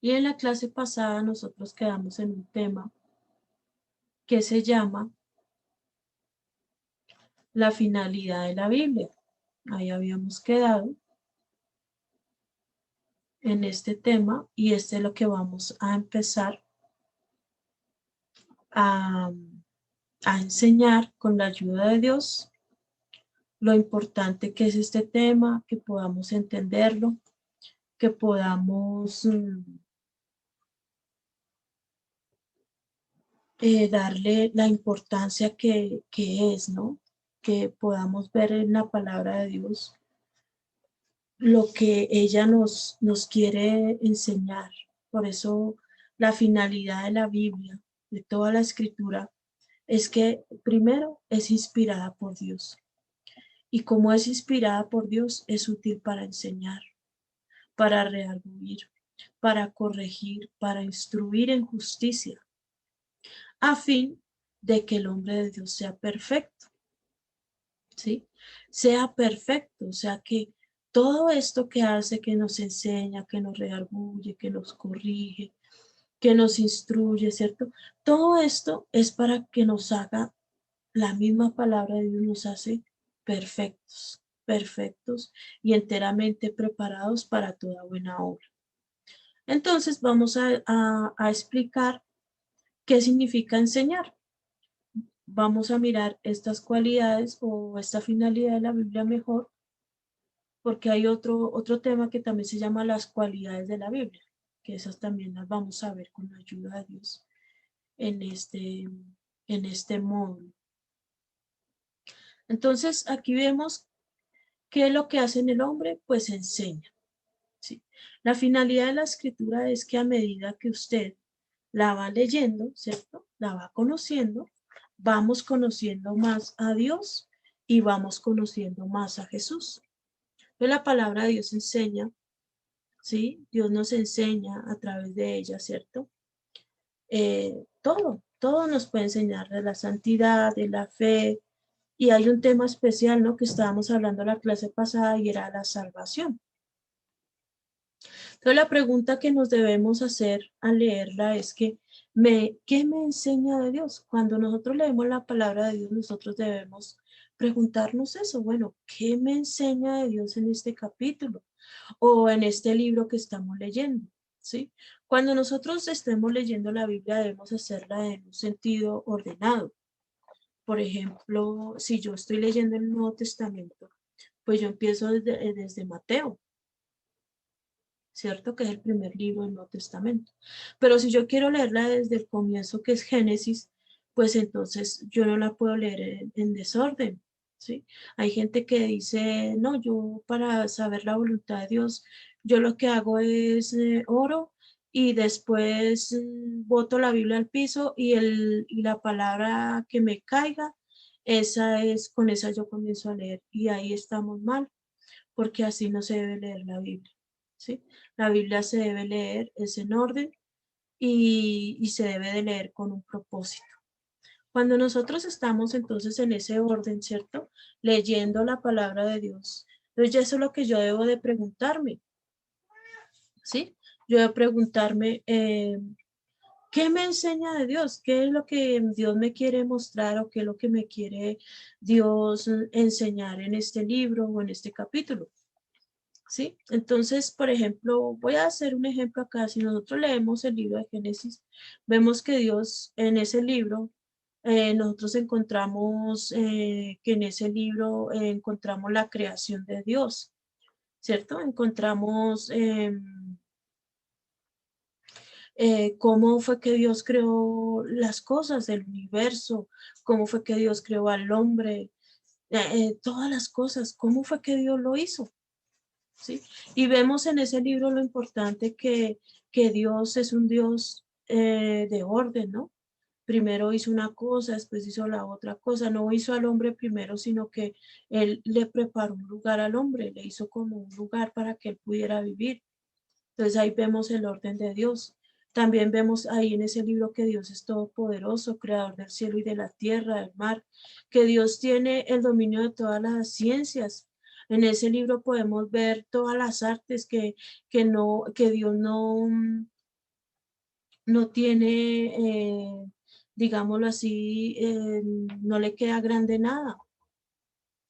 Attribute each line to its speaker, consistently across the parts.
Speaker 1: Y en la clase pasada nosotros quedamos en un tema que se llama la finalidad de la Biblia. Ahí habíamos quedado en este tema y este es lo que vamos a empezar a, a enseñar con la ayuda de Dios, lo importante que es este tema, que podamos entenderlo, que podamos darle la importancia que es, ¿no? Que podamos ver en la palabra de Dios lo que ella nos quiere enseñar. Por eso la finalidad de la Biblia, de toda la escritura, es que primero es inspirada por Dios. Y como es inspirada por Dios, es útil para enseñar, para redarguir, para corregir, para instruir en justicia, a fin de que el hombre de Dios sea perfecto, ¿sí? Sea perfecto, o sea que todo esto que hace, que nos enseña, que nos redarguye, que nos corrige, que nos instruye, ¿cierto? Todo esto es para que nos haga, la misma palabra de Dios nos hace perfectos, perfectos y enteramente preparados para toda buena obra. Entonces vamos a explicar qué significa enseñar. Vamos a mirar estas cualidades o esta finalidad de la Biblia mejor, porque hay otro tema que también se llama las cualidades de la Biblia, que esas también las vamos a ver con la ayuda de Dios en este módulo. Entonces, aquí vemos qué es lo que hace en el hombre, pues enseña. ¿Sí? La finalidad de la escritura es que a medida que usted la va leyendo, ¿cierto? La va conociendo, vamos conociendo más a Dios y vamos conociendo más a Jesús. Entonces, la palabra de Dios enseña, ¿sí? Dios nos enseña a través de ella, ¿cierto? Todo nos puede enseñar de la santidad, de la fe, y hay un tema especial, ¿no? Que estábamos hablando la clase pasada y era la salvación. Entonces, la pregunta que nos debemos hacer al leerla es que, ¿qué me enseña de Dios? Cuando nosotros leemos la palabra de Dios, nosotros debemos preguntarnos eso. Bueno, ¿qué me enseña de Dios en este capítulo o en este libro que estamos leyendo? ¿Sí? Cuando nosotros estemos leyendo la Biblia, debemos hacerla en un sentido ordenado. Por ejemplo, si yo estoy leyendo el Nuevo Testamento, pues yo empiezo desde Mateo, ¿cierto? Que es el primer libro del Nuevo Testamento. Pero si yo quiero leerla desde el comienzo, que es Génesis, pues entonces yo no la puedo leer en desorden, ¿sí? Hay gente que dice, no, yo para saber la voluntad de Dios, yo lo que hago es oro y después boto la Biblia al piso y la palabra que me caiga, con esa yo comienzo a leer y ahí estamos mal, porque así no se debe leer la Biblia, ¿sí? La Biblia se debe leer, es en orden y se debe de leer con un propósito. Cuando nosotros estamos entonces en ese orden, ¿cierto? Leyendo la palabra de Dios. Entonces ya eso es lo que yo debo de preguntarme, ¿sí? Yo debo preguntarme, ¿qué me enseña de Dios? ¿Qué es lo que Dios me quiere mostrar o qué es lo que me quiere Dios enseñar en este libro o en este capítulo? ¿Sí? Entonces, por ejemplo, voy a hacer un ejemplo acá. Si nosotros leemos el libro de Génesis, vemos que Dios en ese libro, nosotros encontramos que en ese libro encontramos la creación de Dios, ¿cierto? Encontramos cómo fue que Dios creó las cosas del universo, cómo fue que Dios creó al hombre, todas las cosas, cómo fue que Dios lo hizo. ¿Sí? Y vemos en ese libro lo importante que Dios es un Dios de orden, ¿no? Primero hizo una cosa, después hizo la otra cosa, no hizo al hombre primero, sino que él le preparó un lugar al hombre, le hizo como un lugar para que él pudiera vivir. Entonces ahí vemos el orden de Dios. También vemos ahí en ese libro que Dios es todopoderoso, creador del cielo y de la tierra, del mar, que Dios tiene el dominio de todas las ciencias. En ese libro podemos ver todas las artes que Dios no tiene, digámoslo así, no le queda grande nada,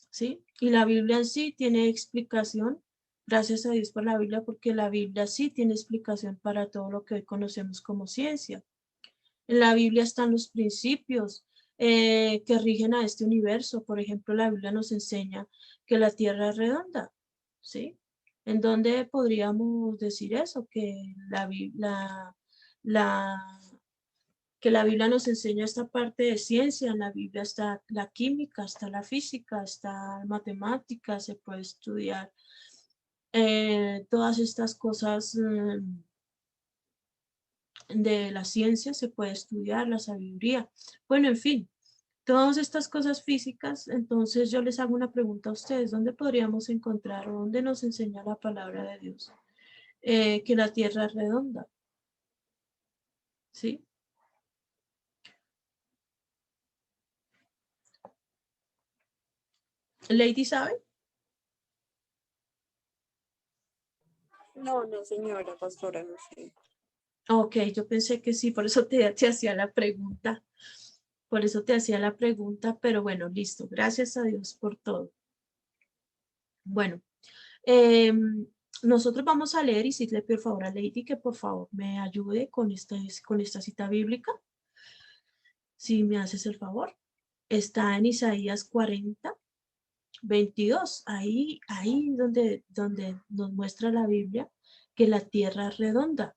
Speaker 1: ¿sí? Y la Biblia en sí tiene explicación, gracias a Dios por la Biblia, porque la Biblia sí tiene explicación para todo lo que hoy conocemos como ciencia. En la Biblia están los principios que rigen a este universo. Por ejemplo, la Biblia nos enseña que la Tierra es redonda, ¿sí? ¿En dónde podríamos decir eso? Que la, que la Biblia nos enseña esta parte de ciencia. En la Biblia está la química, está la física, está matemática, se puede estudiar todas estas cosas de la ciencia, se puede estudiar la sabiduría. Bueno, en fin, todas estas cosas físicas. Entonces yo les hago una pregunta a ustedes: ¿dónde podríamos encontrar o dónde nos enseña la palabra de Dios que la tierra es redonda? ¿Sí? ¿Lady sabe?
Speaker 2: No, no, señora pastora, no sé.
Speaker 1: Ok, yo pensé que sí, por eso te hacía la pregunta. Por eso te hacía la pregunta, pero bueno, listo. Gracias a Dios por todo. Bueno, em, nosotros vamos a leer y si le pido por favor a Lady que por favor me ayude con esta cita bíblica, si me haces el favor. Está en Isaías 40:22. Ahí donde nos muestra la Biblia que la tierra es redonda.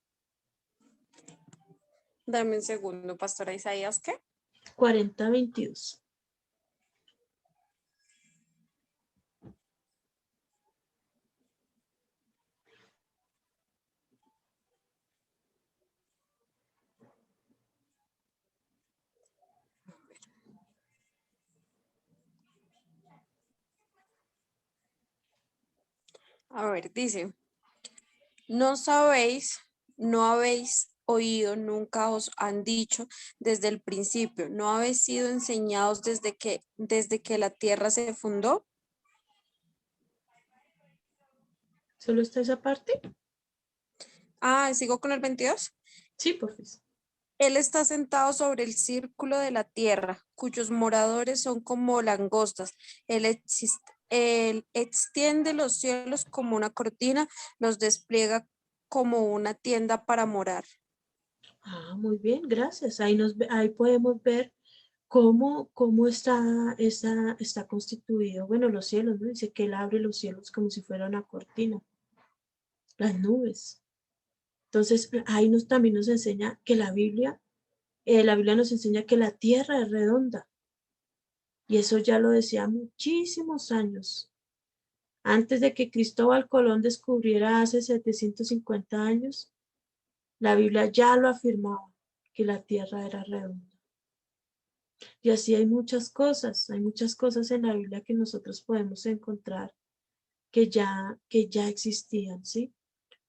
Speaker 2: Dame un segundo, pastora Isaías, ¿qué?
Speaker 1: 40:22.
Speaker 2: A ver, dice, no sabéis, no habéis oído, nunca os han dicho desde el principio, no habéis sido enseñados desde que la tierra se fundó.
Speaker 1: ¿Solo está esa parte?
Speaker 2: Ah, sigo con el 22.
Speaker 1: Sí, por favor.
Speaker 2: Él está sentado sobre el círculo de la tierra, cuyos moradores son como langostas. Él extiende los cielos como una cortina, los despliega como una tienda para morar.
Speaker 1: Ah, muy bien, gracias. Ahí podemos ver cómo está constituido, bueno, los cielos, ¿no? Dice que Él abre los cielos como si fuera una cortina, las nubes. Entonces, ahí también nos enseña que la Biblia nos enseña que la tierra es redonda. Y eso ya lo decía muchísimos años. Antes de que Cristóbal Colón descubriera hace 750 años, la Biblia ya lo afirmaba, que la tierra era redonda. Y así hay muchas cosas en la Biblia que nosotros podemos encontrar que ya existían, ¿sí?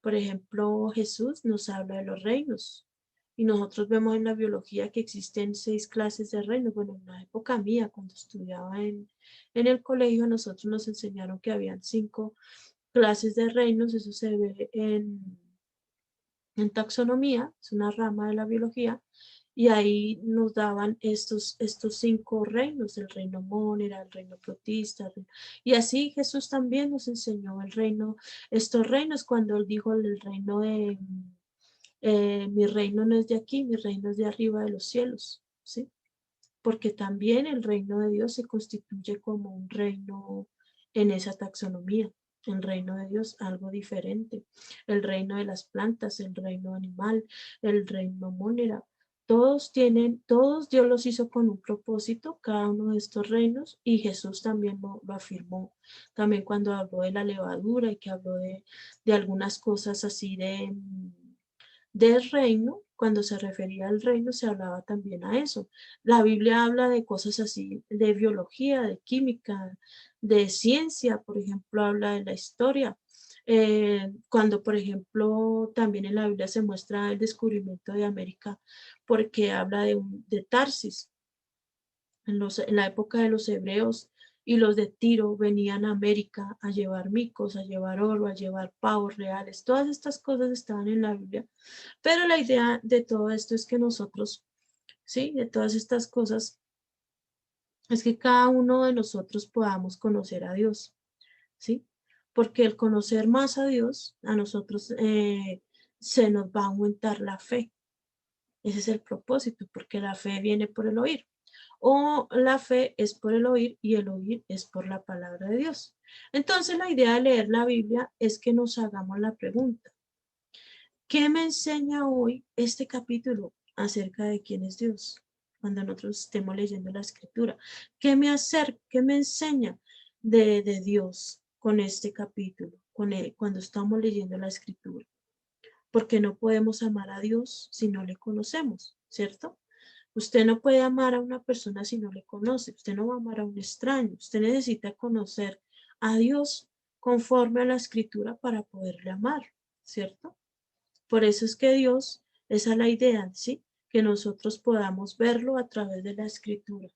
Speaker 1: Por ejemplo, Jesús nos habla de los reinos. Y nosotros vemos en la biología que existen 6 clases de reinos. Bueno, en la época mía, cuando estudiaba en el colegio, a nosotros nos enseñaron que habían 5 clases de reinos. Eso se ve en taxonomía, es una rama de la biología, y ahí nos daban estos 5 reinos: el reino mónera, el reino protista, y así Jesús también nos enseñó estos reinos, cuando él dijo el reino de, mi reino no es de aquí, mi reino es de arriba de los cielos, ¿sí? Porque también el reino de Dios se constituye como un reino en esa taxonomía. El reino de Dios, algo diferente. El reino de las plantas, el reino animal, el reino monera. Todos Dios los hizo con un propósito, cada uno de estos reinos, y Jesús también lo afirmó. También cuando habló de la levadura y que habló de algunas cosas así del reino, cuando se refería al reino, se hablaba también a eso. La Biblia habla de cosas así, de biología, de química, de ciencia, por ejemplo, habla de la historia. Cuando, por ejemplo, también en la Biblia se muestra el descubrimiento de América, porque habla de Tarsis, en la época de los hebreos, y los de Tiro venían a América a llevar micos, a llevar oro, a llevar pavos reales. Todas estas cosas estaban en la Biblia. Pero la idea de todo esto es que nosotros, ¿sí? De todas estas cosas, es que cada uno de nosotros podamos conocer a Dios, ¿sí? Porque el conocer más a Dios, a nosotros se nos va a aumentar la fe. Ese es el propósito, porque la fe viene por el oír. O la fe es por el oír y el oír es por la palabra de Dios. Entonces la idea de leer la Biblia es que nos hagamos la pregunta, ¿qué me enseña hoy este capítulo acerca de quién es Dios? Cuando nosotros estemos leyendo la escritura, qué me enseña de Dios con este capítulo, cuando estamos leyendo la escritura? Porque no podemos amar a Dios si no le conocemos, ¿cierto? Usted no puede amar a una persona si no le conoce. Usted no va a amar a un extraño. Usted necesita conocer a Dios conforme a la escritura para poderle amar, ¿cierto? Por eso es que Dios, esa es la idea, ¿sí? Que nosotros podamos verlo a través de la escritura,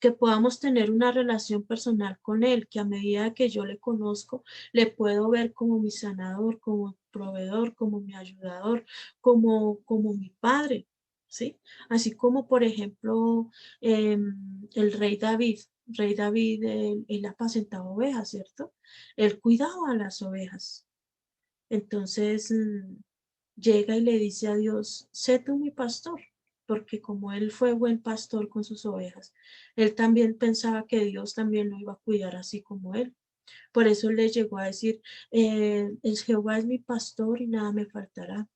Speaker 1: que podamos tener una relación personal con Él, que a medida que yo le conozco, le puedo ver como mi sanador, como proveedor, como mi ayudador, como mi padre, ¿sí? Así como, por ejemplo, el rey David, él apacentaba ovejas, ¿cierto? Él cuidaba a las ovejas. Entonces, llega y le dice a Dios, sé tú mi pastor, porque como él fue buen pastor con sus ovejas, él también pensaba que Dios también lo iba a cuidar así como él. Por eso le llegó a decir, el Jehová es mi pastor y nada me faltará.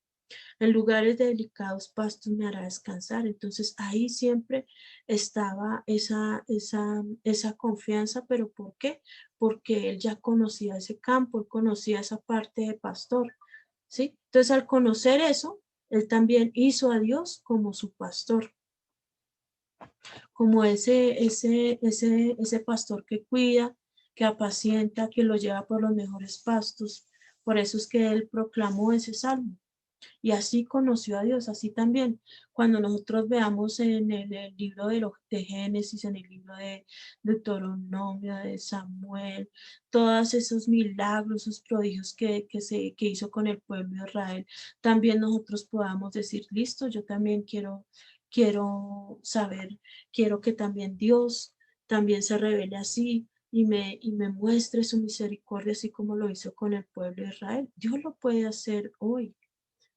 Speaker 1: En lugares de delicados pastos me hará descansar. Entonces ahí siempre estaba esa confianza, pero ¿por qué? Porque él ya conocía ese campo, él conocía esa parte de pastor, ¿sí? Entonces al conocer eso, él también hizo a Dios como su pastor, como ese pastor que cuida, que apacienta, que lo lleva por los mejores pastos. Por eso es que él proclamó ese salmo. Y así conoció a Dios, así también. Cuando nosotros veamos en el libro de Génesis, en el libro de Deuteronomio, de Samuel, todos esos milagros, esos prodigios que hizo con el pueblo de Israel, también nosotros podamos decir, listo, yo también quiero saber, quiero que también Dios también se revele así y me muestre su misericordia, así como lo hizo con el pueblo de Israel. Dios lo puede hacer hoy.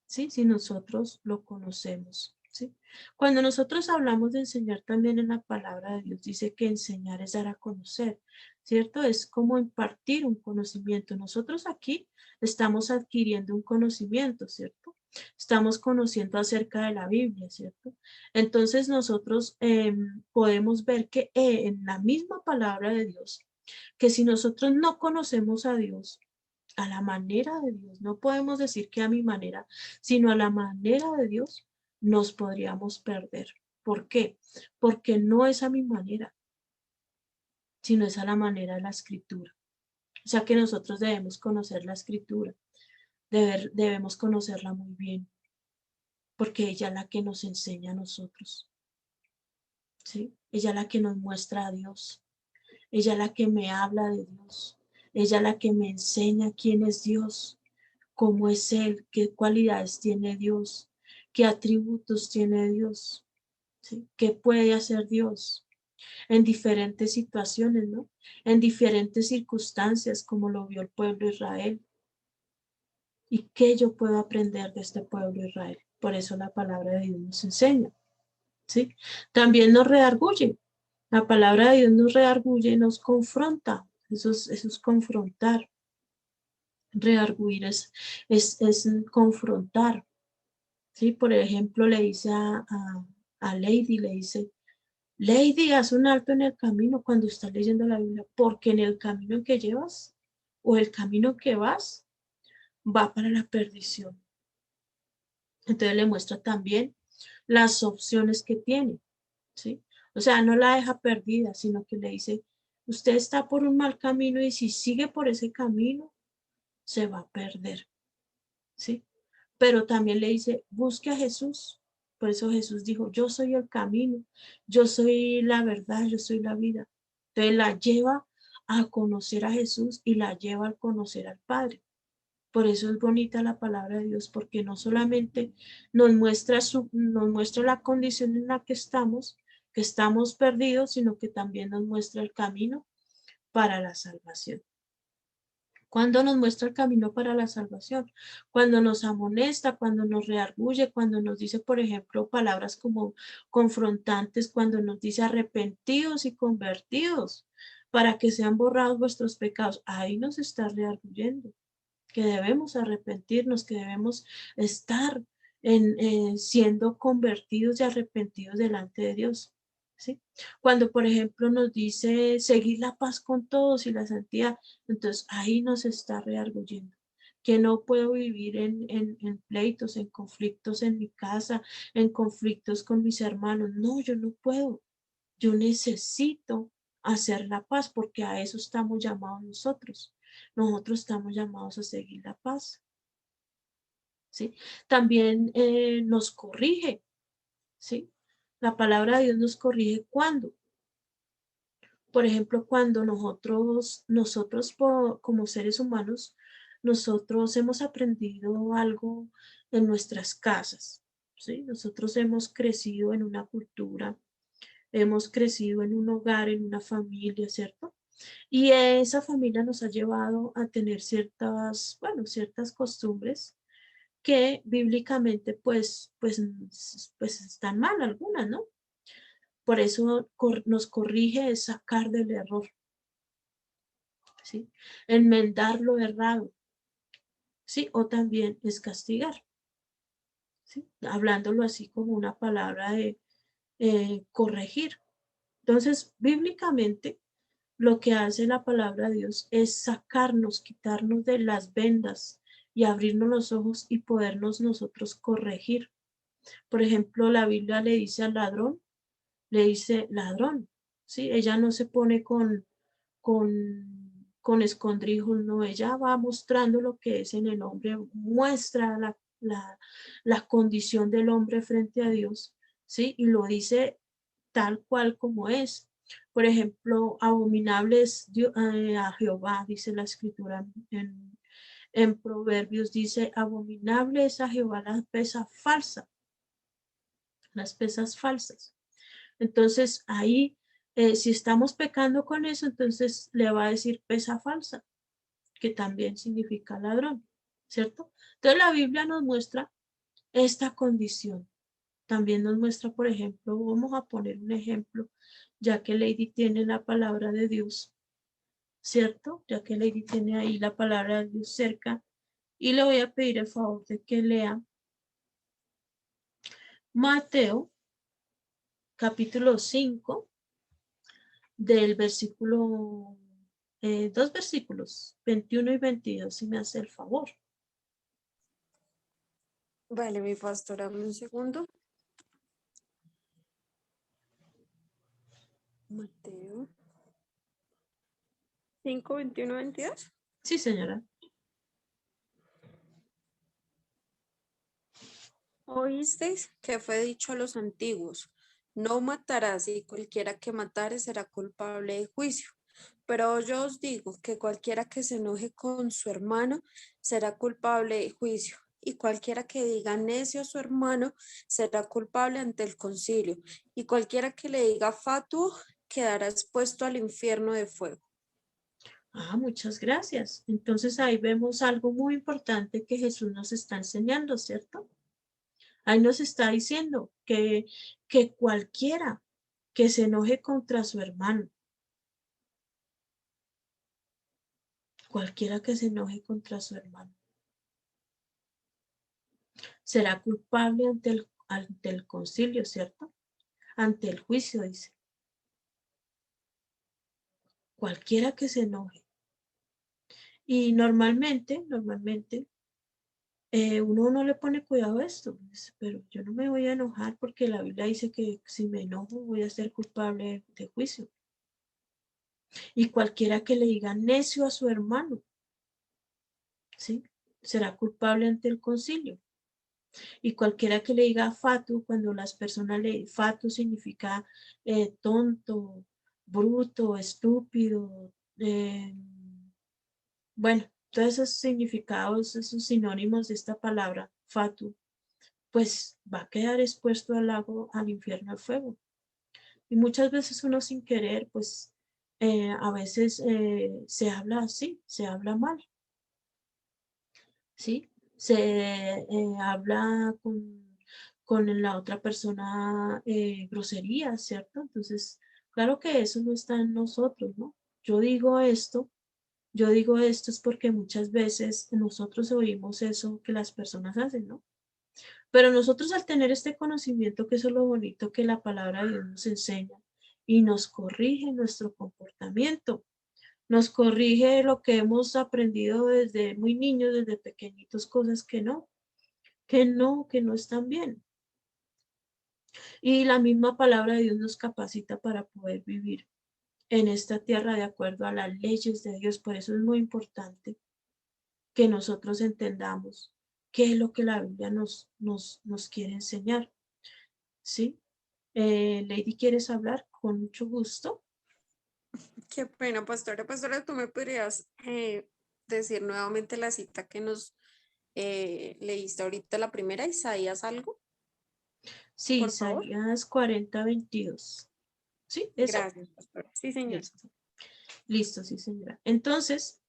Speaker 1: ¿Sí? Si nosotros lo conocemos, ¿sí? Cuando nosotros hablamos de enseñar también en la palabra de Dios, dice que enseñar es dar a conocer, ¿cierto? Es como impartir un conocimiento. Nosotros aquí estamos adquiriendo un conocimiento, ¿cierto? Estamos conociendo acerca de la Biblia, ¿cierto? Entonces nosotros podemos ver que en la misma palabra de Dios, que si nosotros no conocemos a Dios, a la manera de Dios. No podemos decir que a mi manera, sino a la manera de Dios nos podríamos perder. ¿Por qué? Porque no es a mi manera, sino es a la manera de la escritura. O sea que nosotros debemos conocer la escritura, debemos conocerla muy bien, porque ella es la que nos enseña a nosotros, ¿sí? Ella es la que nos muestra a Dios, ella es la que me habla de Dios, ella es la que me enseña quién es Dios, cómo es Él, qué cualidades tiene Dios, qué atributos tiene Dios, ¿sí? ¿Qué puede hacer Dios en diferentes situaciones, ¿no? En diferentes circunstancias, como lo vio el pueblo de Israel. ¿Y qué yo puedo aprender de este pueblo de Israel? Por eso la palabra de Dios nos enseña, ¿sí? También nos redarguye. La palabra de Dios nos redarguye y nos confronta. Eso es confrontar. Redarguir es confrontar. Sí, por ejemplo, le dice a Lady, le dice, Lady, haz un alto en el camino cuando estás leyendo la Biblia, porque en el camino que llevas o el camino que vas va para la perdición. Entonces le muestra también las opciones que tiene, ¿sí? O sea, no la deja perdida, sino que le dice, usted está por un mal camino y si sigue por ese camino, se va a perder, ¿sí? Pero también le dice, busque a Jesús. Por eso Jesús dijo, yo soy el camino, yo soy la verdad, yo soy la vida. Entonces la lleva a conocer a Jesús y la lleva a conocer al Padre. Por eso es bonita la palabra de Dios, porque no solamente nos muestra, nos muestra la condición en la que estamos perdidos, sino que también nos muestra el camino para la salvación. ¿Cuándo nos muestra el camino para la salvación? Cuando nos amonesta, cuando nos reargulle, cuando nos dice, por ejemplo, palabras como confrontantes, cuando nos dice arrepentidos y convertidos para que sean borrados vuestros pecados. Ahí nos está rearguyendo, que debemos arrepentirnos, que debemos estar siendo convertidos y arrepentidos delante de Dios. ¿Sí? Cuando, por ejemplo, nos dice seguir la paz con todos y la santidad, entonces ahí nos está rearguyendo. Que no puedo vivir en pleitos, en conflictos en mi casa, en conflictos con mis hermanos. No, yo no puedo. Yo necesito hacer la paz porque a eso estamos llamados nosotros. Nosotros estamos llamados a seguir la paz. ¿Sí? También nos corrige. ¿Sí? La palabra de Dios nos corrige cuando. Por ejemplo, cuando como seres humanos, nosotros hemos aprendido algo en nuestras casas. ¿Sí? Nosotros hemos crecido en una cultura, hemos crecido en un hogar, en una familia, ¿cierto? Y esa familia nos ha llevado a tener ciertas, bueno, ciertas costumbres que bíblicamente pues están mal algunas, ¿no? Por eso nos corrige es sacar del error, ¿sí? Enmendar lo errado, ¿sí? O también es castigar, ¿sí? Hablándolo así como una palabra de corregir. Entonces, bíblicamente, lo que hace la palabra de Dios es sacarnos, quitarnos de las vendas y abrirnos los ojos y podernos nosotros corregir. Por ejemplo, la Biblia le dice al ladrón, le dice ladrón, ¿sí? Ella no se pone con escondrijos, no, ella va mostrando lo que es en el hombre, muestra la condición del hombre frente a Dios, ¿sí? Y lo dice tal cual como es. Por ejemplo, abominables a Jehová, dice la escritura en Proverbios, dice, abominable es a Jehová la pesa falsa, las pesas falsas. Entonces ahí, si estamos pecando con eso, entonces le va a decir pesa falsa, que también significa ladrón, ¿cierto? Entonces la Biblia nos muestra esta condición. También nos muestra, por ejemplo, vamos a poner un ejemplo, ya que Lady tiene la palabra de Dios, ¿cierto? Ya que Lady tiene ahí la palabra de Dios cerca, y le voy a pedir el favor de que lea Mateo, capítulo 5, del versículo, dos versículos, 21 y 22, si me hace el favor.
Speaker 2: Vale, mi pastor, dame un segundo. Mateo 5, 21, 22.
Speaker 1: Sí, señora.
Speaker 2: ¿Oísteis que fue dicho a los antiguos? No matarás, y cualquiera que matare será culpable de juicio. Pero yo os digo que cualquiera que se enoje con su hermano será culpable de juicio, y cualquiera que diga necio a su hermano será culpable ante el concilio, y cualquiera que le diga fatuo quedará expuesto al infierno de fuego.
Speaker 1: Ah, muchas gracias. Entonces ahí vemos algo muy importante que Jesús nos está enseñando, ¿cierto? Ahí nos está diciendo que cualquiera que se enoje contra su hermano, cualquiera que se enoje contra su hermano, será culpable ante el concilio, ¿cierto? Ante el juicio, dice. Cualquiera que se enoje. Y normalmente, uno no le pone cuidado a esto, dice, pero yo no me voy a enojar porque la Biblia dice que si me enojo voy a ser culpable de juicio. Y cualquiera que le diga necio a su hermano, ¿sí? Será culpable ante el concilio. Y cualquiera que le diga fatu, cuando las personas le fatu significa tonto, bruto, estúpido, bueno, todos esos significados, esos sinónimos de esta palabra, fatu, pues va a quedar expuesto al lago, al infierno de fuego. Y muchas veces uno sin querer, pues a veces se habla así, se habla mal, ¿sí? Se habla con la otra persona grosería, ¿cierto? Entonces, claro que eso no está en nosotros, ¿no? Yo digo esto, yo digo esto es porque muchas veces nosotros oímos eso que las personas hacen, ¿no? Pero nosotros al tener este conocimiento, que eso es lo bonito que la palabra de Dios nos enseña y nos corrige nuestro comportamiento, nos corrige lo que hemos aprendido desde muy niños, desde pequeñitos, cosas que no están bien. Y la misma palabra de Dios nos capacita para poder vivir en esta tierra de acuerdo a las leyes de Dios. Por eso es muy importante que nosotros entendamos qué es lo que la Biblia nos quiere enseñar. ¿Sí? Lady, ¿quieres hablar? Con mucho gusto.
Speaker 2: Qué pena, pastora. Pastora, ¿tú me podrías decir nuevamente la cita que nos leíste ahorita, la primera, Isaías algo,
Speaker 1: Sí,
Speaker 2: por favor?
Speaker 1: Isaías 40:22. ¿Sí? ¿Esa?
Speaker 2: Gracias, pastora. Sí, señor.
Speaker 1: Listo. Listo, sí, señora. Entonces,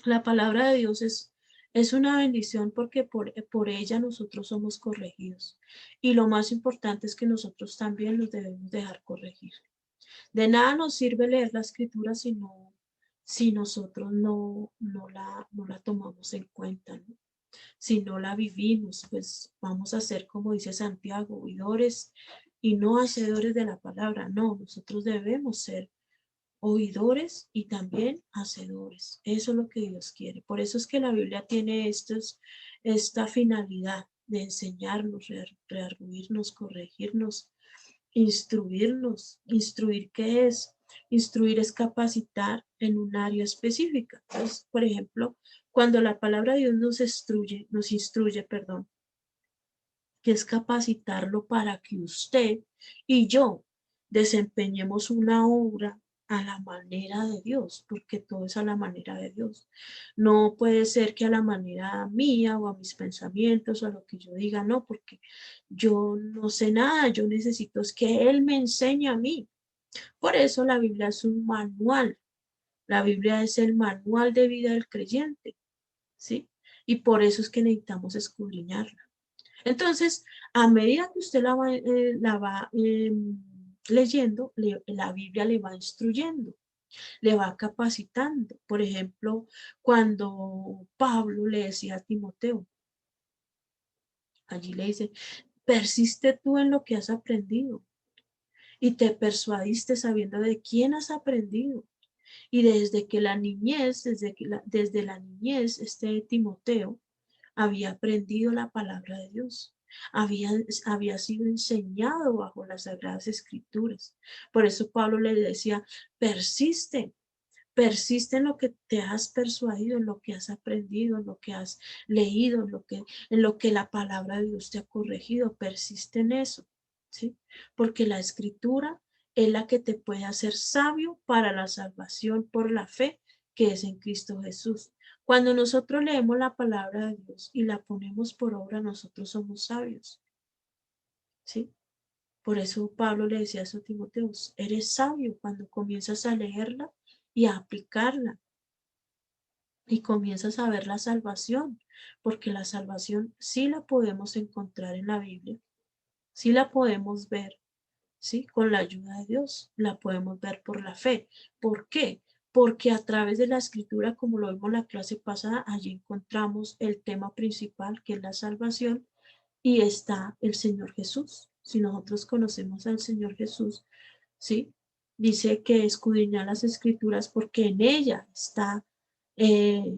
Speaker 1: la palabra de Dios es una bendición porque por ella nosotros somos corregidos. Y lo más importante es que nosotros también nos debemos dejar corregir. De nada nos sirve leer la escritura si nosotros no la tomamos en cuenta, ¿no? Si no la vivimos, pues vamos a ser, como dice Santiago, oidores y no hacedores de la palabra. No, nosotros debemos ser oidores y también hacedores. Eso es lo que Dios quiere. Por eso es que la Biblia tiene esta finalidad de enseñarnos, rearguirnos, corregirnos, instruirnos. ¿Instruir qué es? Instruir es capacitar en un área específica. Entonces, por ejemplo, cuando la palabra de Dios nos instruye, perdón, que es capacitarlo para que usted y yo desempeñemos una obra a la manera de Dios, porque todo es a la manera de Dios. No puede ser que a la manera mía o a mis pensamientos o a lo que yo diga, no, porque yo no sé nada, yo necesito es que Él me enseñe a mí. Por eso la Biblia es un manual, la Biblia es el manual de vida del creyente, ¿sí? Y por eso es que necesitamos escudriñarla. Entonces, a medida que usted la va leyendo, la Biblia le va instruyendo, le va capacitando. Por ejemplo, cuando Pablo le decía a Timoteo, allí le dice, persiste tú en lo que has aprendido y te persuadiste sabiendo de quién has aprendido. Y desde que la niñez, desde la niñez, este Timoteo había aprendido la palabra de Dios. Había sido enseñado bajo las Sagradas Escrituras. Por eso Pablo le decía, persiste, persiste en lo que te has persuadido, en lo que has aprendido, en lo que has leído, en lo que la palabra de Dios te ha corregido, persiste en eso, ¿sí? Porque la escritura es la que te puede hacer sabio para la salvación por la fe que es en Cristo Jesús. Cuando nosotros leemos la palabra de Dios y la ponemos por obra, nosotros somos sabios, ¿sí? Por eso Pablo le decía eso a Timoteo, eres sabio cuando comienzas a leerla y a aplicarla y comienzas a ver la salvación, porque la salvación sí la podemos encontrar en la Biblia, sí la podemos ver, ¿sí? Con la ayuda de Dios, la podemos ver por la fe. ¿Por qué? Porque a través de la escritura, como lo vimos en la clase pasada, allí encontramos el tema principal, que es la salvación, y está el Señor Jesús. Si nosotros conocemos al Señor Jesús, ¿sí? Dice que escudriñar las escrituras porque en ella está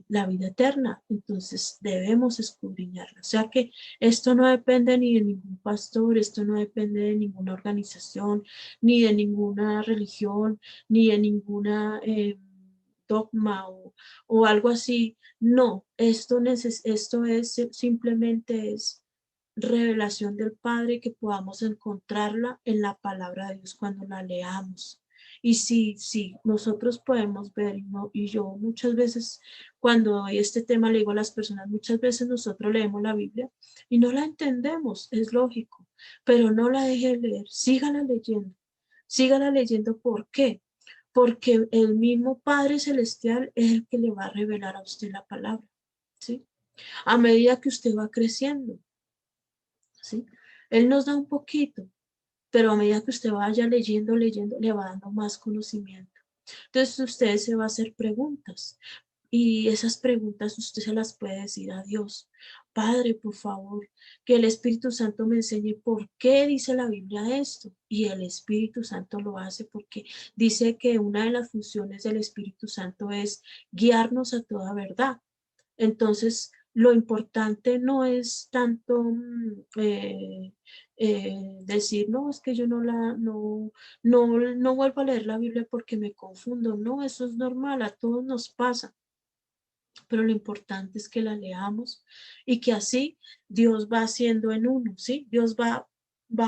Speaker 1: la vida eterna, entonces debemos escudriñarla. O sea que esto no depende ni de ningún pastor, esto no depende de ninguna organización, ni de ninguna religión, ni de ninguna dogma o algo así. No, esto es simplemente es revelación del Padre que podamos encontrarla en la palabra de Dios cuando la leamos. Y sí, nosotros podemos ver, y yo muchas veces cuando hay este tema le digo a las personas, muchas veces nosotros leemos la Biblia y no la entendemos, es lógico, pero no la deje leer, sígala leyendo, ¿por qué? Porque el mismo Padre Celestial es el que le va a revelar a usted la palabra, ¿sí? A medida que usted va creciendo, ¿sí? Él nos da un poquito, pero a medida que usted vaya leyendo, le va dando más conocimiento. Entonces usted se va a hacer preguntas y esas preguntas usted se las puede decir a Dios. Padre, por favor, que el Espíritu Santo me enseñe por qué dice la Biblia esto. Y el Espíritu Santo lo hace porque dice que una de las funciones del Espíritu Santo es guiarnos a toda verdad. Entonces, lo importante no es tanto decir, no, es que yo no vuelvo a leer la Biblia porque me confundo. No, eso es normal, a todos nos pasa. Pero lo importante es que la leamos y que así Dios va haciendo en uno, ¿sí? Dios va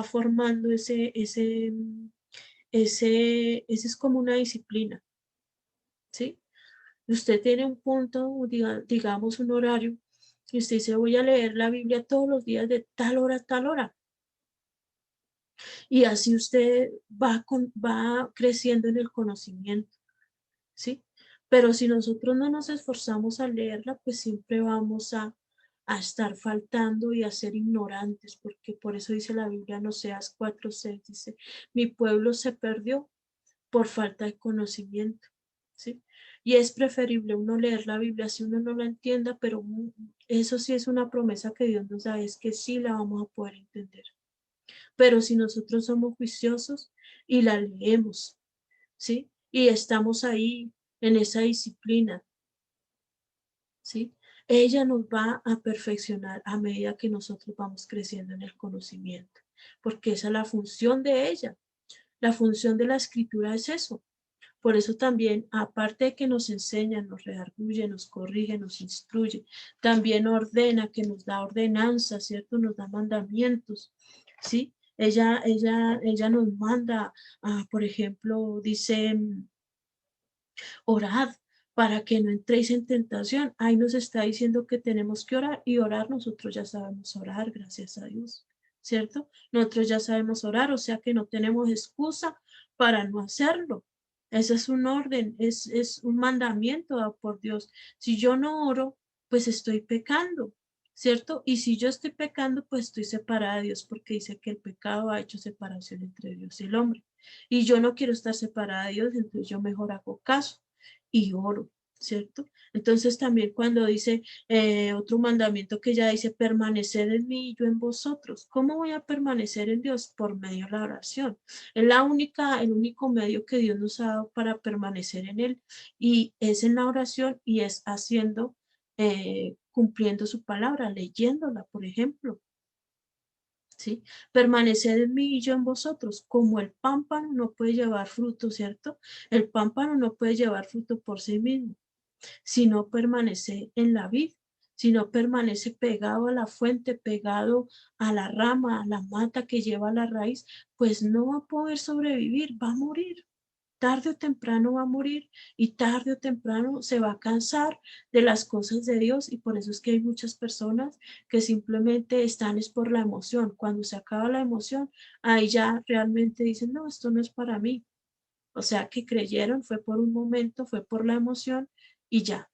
Speaker 1: formando ese es como una disciplina, ¿sí? Usted tiene un punto, digamos un horario, y usted dice, voy a leer la Biblia todos los días de tal hora a tal hora. Y así usted va creciendo en el conocimiento, ¿sí? Pero si nosotros no nos esforzamos a leerla, pues siempre vamos a estar faltando y a ser ignorantes, porque por eso dice la Biblia, en Oseas 4:6, dice, mi pueblo se perdió por falta de conocimiento, ¿sí? Y es preferible uno leer la Biblia si uno no la entienda, pero eso sí es una promesa que Dios nos da, es que sí la vamos a poder entender. Pero si nosotros somos juiciosos y la leemos, ¿sí? Y estamos ahí en esa disciplina, ¿sí? Ella nos va a perfeccionar a medida que nosotros vamos creciendo en el conocimiento, porque esa es la función de ella. La función de la escritura es eso. Por eso también, aparte de que nos enseña, nos redarguye, nos corrige, nos instruye, también ordena, que nos da ordenanza, ¿cierto? Nos da mandamientos, ¿sí? Ella nos manda, por ejemplo, dice, orad para que no entréis en tentación. Ahí nos está diciendo que tenemos que orar y orar, nosotros ya sabemos orar, gracias a Dios, ¿cierto? Nosotros ya sabemos orar, o sea que no tenemos excusa para no hacerlo. Ese es un orden, es un mandamiento dado por Dios. Si yo no oro, pues estoy pecando, ¿cierto? Y si yo estoy pecando, pues estoy separada de Dios, porque dice que el pecado ha hecho separación entre Dios y el hombre. Y yo no quiero estar separada de Dios, entonces yo mejor hago caso y oro, ¿cierto? Entonces también cuando dice otro mandamiento que ya dice, permanecer en mí y yo en vosotros. ¿Cómo voy a permanecer en Dios? Por medio de la oración. Es el único medio que Dios nos ha dado para permanecer en Él y es en la oración y es haciendo, cumpliendo su palabra, leyéndola, por ejemplo. ¿Sí? Permaneced en mí y yo en vosotros, como el pámpano no puede llevar fruto, ¿cierto? El pámpano no puede llevar fruto por sí mismo, si no permanece en la vid, si no permanece pegado a la fuente, pegado a la rama, a la mata que lleva la raíz, pues no va a poder sobrevivir, va a morir. Tarde o temprano va a morir y tarde o temprano se va a cansar de las cosas de Dios y por eso es que hay muchas personas que simplemente están es por la emoción. Cuando se acaba la emoción, ahí ya realmente dicen, no, esto no es para mí. O sea, que creyeron, fue por un momento, fue por la emoción y ya.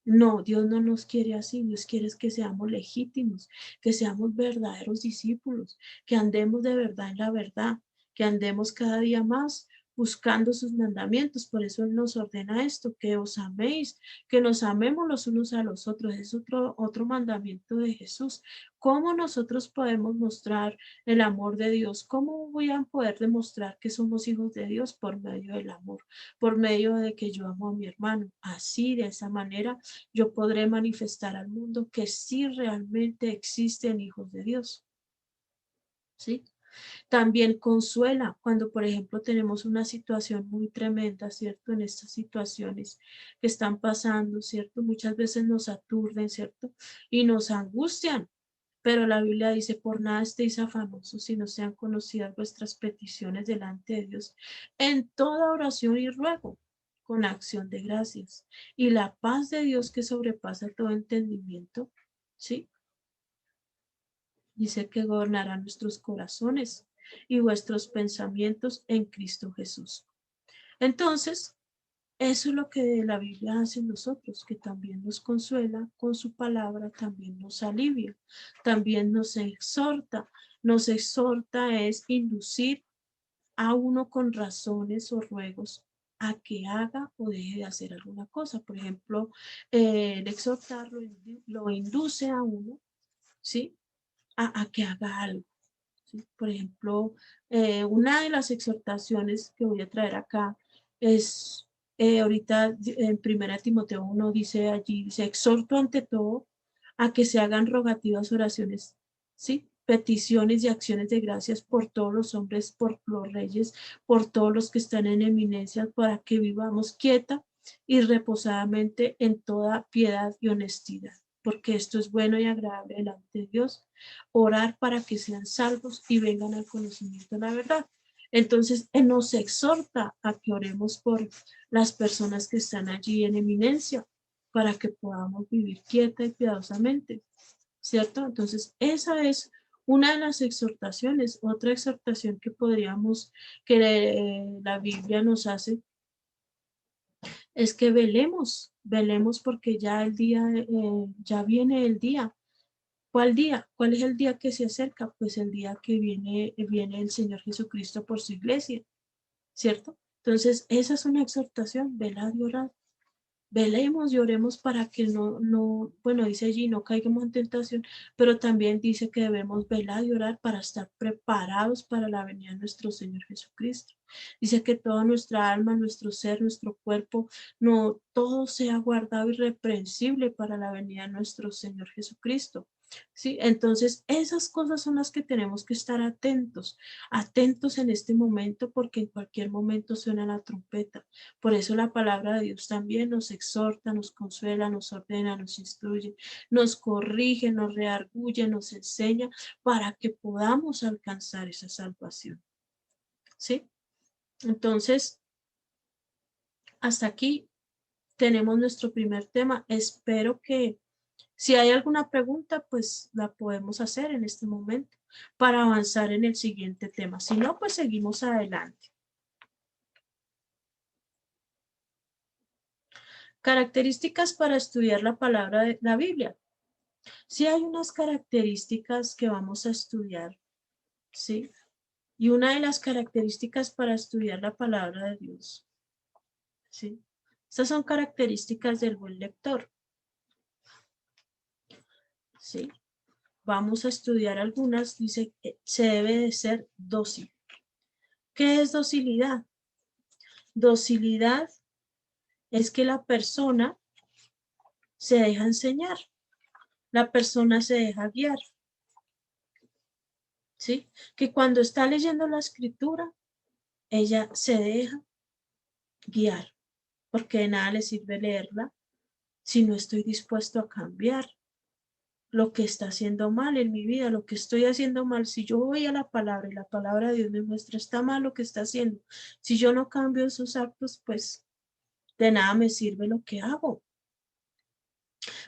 Speaker 1: No, Dios no nos quiere así, Dios quiere que seamos legítimos, que seamos verdaderos discípulos, que andemos de verdad en la verdad, que andemos cada día más buscando sus mandamientos. Por eso Él nos ordena esto, que os améis, que nos amemos los unos a los otros. Es otro mandamiento de Jesús. ¿Cómo nosotros podemos mostrar el amor de Dios? ¿Cómo voy a poder demostrar que somos hijos de Dios? Por medio del amor, por medio de que yo amo a mi hermano. Así, de esa manera, yo podré manifestar al mundo que sí realmente existen hijos de Dios, ¿sí? También consuela cuando, por ejemplo, tenemos una situación muy tremenda, ¿cierto? En estas situaciones que están pasando, ¿cierto? Muchas veces nos aturden, ¿cierto? Y nos angustian. Pero la Biblia dice, por nada estéis afanosos, sino sean conocidas vuestras peticiones delante de Dios en toda oración y ruego, con acción de gracias. Y la paz de Dios que sobrepasa todo entendimiento, ¿sí? Dice que gobernará nuestros corazones y vuestros pensamientos en Cristo Jesús. Entonces, eso es lo que la Biblia hace en nosotros, que también nos consuela con su palabra, también nos alivia, también nos exhorta. Nos exhorta es inducir a uno con razones o ruegos a que haga o deje de hacer alguna cosa. Por ejemplo, el exhortarlo lo induce a uno, ¿sí? A que haga algo. ¿Sí? Por ejemplo, una de las exhortaciones que voy a traer acá es, ahorita en 1 Timoteo 1 dice allí, dice, exhorto ante todo a que se hagan rogativas oraciones, ¿sí? Peticiones y acciones de gracias por todos los hombres, por los reyes, por todos los que están en eminencia, para que vivamos quieta y reposadamente en toda piedad y honestidad, porque esto es bueno y agradable delante de Dios, orar para que sean salvos y vengan al conocimiento de la verdad. Entonces, Él nos exhorta a que oremos por las personas que están allí en eminencia, para que podamos vivir quieta y piadosamente, ¿cierto? Entonces, esa es una de las exhortaciones. Otra exhortación que podríamos, que la Biblia nos hace, es que velemos porque ya el día, ya viene el día. ¿Cuál día? ¿Cuál es el día que se acerca? Pues el día que viene el Señor Jesucristo por su iglesia, ¿cierto? Entonces, esa es una exhortación, velad y orad. Velemos y oremos para que bueno, dice allí, no caigamos en tentación, pero también dice que debemos velar y orar para estar preparados para la venida de nuestro Señor Jesucristo. Dice que toda nuestra alma, nuestro ser, nuestro cuerpo, no, todo sea guardado irreprensible para la venida de nuestro Señor Jesucristo. ¿Sí? Entonces, esas cosas son las que tenemos que estar atentos, atentos en este momento, porque en cualquier momento suena la trompeta. Por eso la palabra de Dios también nos exhorta, nos consuela, nos ordena, nos instruye, nos corrige, nos reargulle, nos enseña para que podamos alcanzar esa salvación. ¿Sí? Entonces, hasta aquí tenemos nuestro primer tema. Espero que si hay alguna pregunta, pues la podemos hacer en este momento para avanzar en el siguiente tema. Si no, pues seguimos adelante. Características para estudiar la palabra de la Biblia. Sí hay unas características que vamos a estudiar, ¿sí? Y una de las características para estudiar la palabra de Dios, ¿sí? Estas son características del buen lector, ¿sí? Vamos a estudiar algunas, dice que se debe de ser dócil. ¿Qué es docilidad? Docilidad es que la persona se deja enseñar, la persona se deja guiar, ¿sí? Que cuando está leyendo la escritura, ella se deja guiar, porque de nada le sirve leerla si no estoy dispuesto a cambiar lo que está haciendo mal en mi vida, lo que estoy haciendo mal. Si yo voy a la palabra y la palabra de Dios me muestra está mal lo que está haciendo, si yo no cambio esos actos, pues de nada me sirve lo que hago.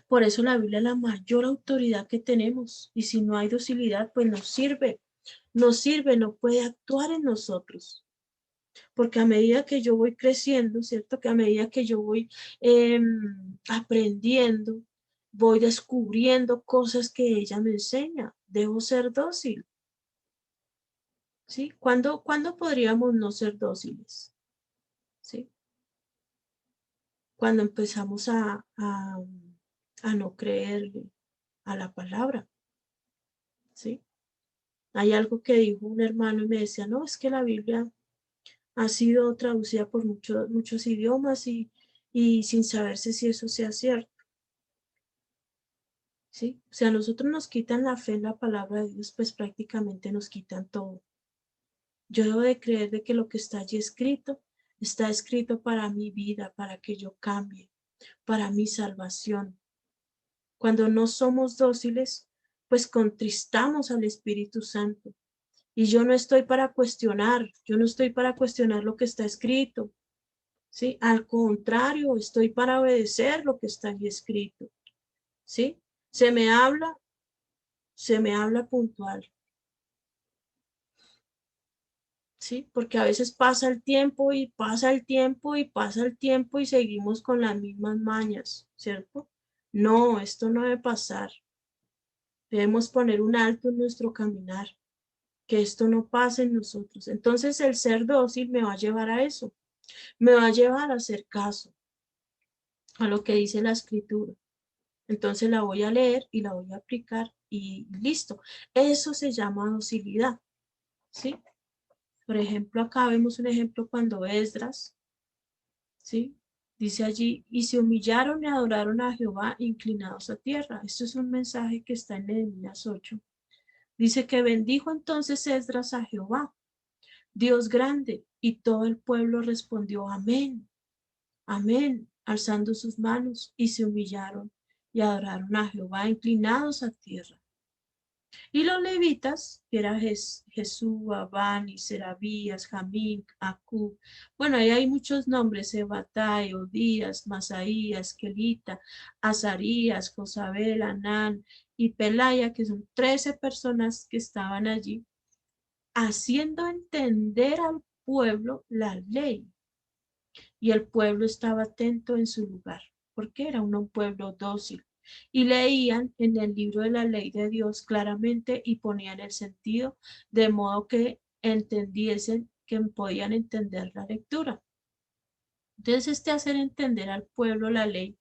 Speaker 1: Por eso la Biblia es la mayor autoridad que tenemos, y si no hay docilidad, pues nos sirve, no puede actuar en nosotros. Porque a medida que yo voy creciendo, ¿cierto? Que a medida que yo voy aprendiendo, voy descubriendo cosas que ella me enseña. Debo ser dócil, ¿sí? ¿Cuándo podríamos no ser dóciles? ¿Sí? Cuando empezamos a no creerle a la palabra, ¿sí? Hay algo que dijo un hermano y me decía, no, es que la Biblia ha sido traducida por muchos idiomas y sin saberse si eso sea cierto. ¿Sí? O sea, a nosotros nos quitan la fe en la palabra de Dios, pues prácticamente nos quitan todo. Yo debo de creer de que lo que está escrito para mi vida, para que yo cambie, para mi salvación. Cuando no somos dóciles, pues contristamos al Espíritu Santo. Y yo no estoy para cuestionar, yo no estoy para cuestionar lo que está escrito, ¿sí? Al contrario, estoy para obedecer lo que está allí escrito, ¿sí? Se me habla puntual, ¿sí? Porque a veces pasa el tiempo y pasa el tiempo y pasa el tiempo y seguimos con las mismas mañas, ¿cierto? No, esto no debe pasar. Debemos poner un alto en nuestro caminar, que esto no pase en nosotros. Entonces el ser dócil me va a llevar a eso, me va a llevar a hacer caso a lo que dice la escritura. Entonces la voy a leer y la voy a aplicar y listo. Eso se llama docilidad, ¿sí? Por ejemplo, acá vemos un ejemplo cuando Esdras, ¿sí? Dice allí, y se humillaron y adoraron a Jehová inclinados a tierra. Esto es un mensaje que está en Nehemías 8. Dice que bendijo entonces Esdras a Jehová, Dios grande, y todo el pueblo respondió, amén, amén, alzando sus manos, y se humillaron y adoraron a Jehová inclinados a tierra. Y los levitas, que era Jesúa, Bani, Serabías, Jamín, Acub. Bueno, ahí hay muchos nombres, Sebatai, Odías, Masaías, Kelita, Azarías, Josabel, Anán y Pelaya, que son 13 personas que estaban allí, haciendo entender al pueblo la ley. Y el pueblo estaba atento en su lugar, porque era un pueblo dócil. Y leían en el libro de la ley de Dios claramente y ponían el sentido, de modo que entendiesen, que podían entender la lectura. Entonces, hacer entender al pueblo la ley,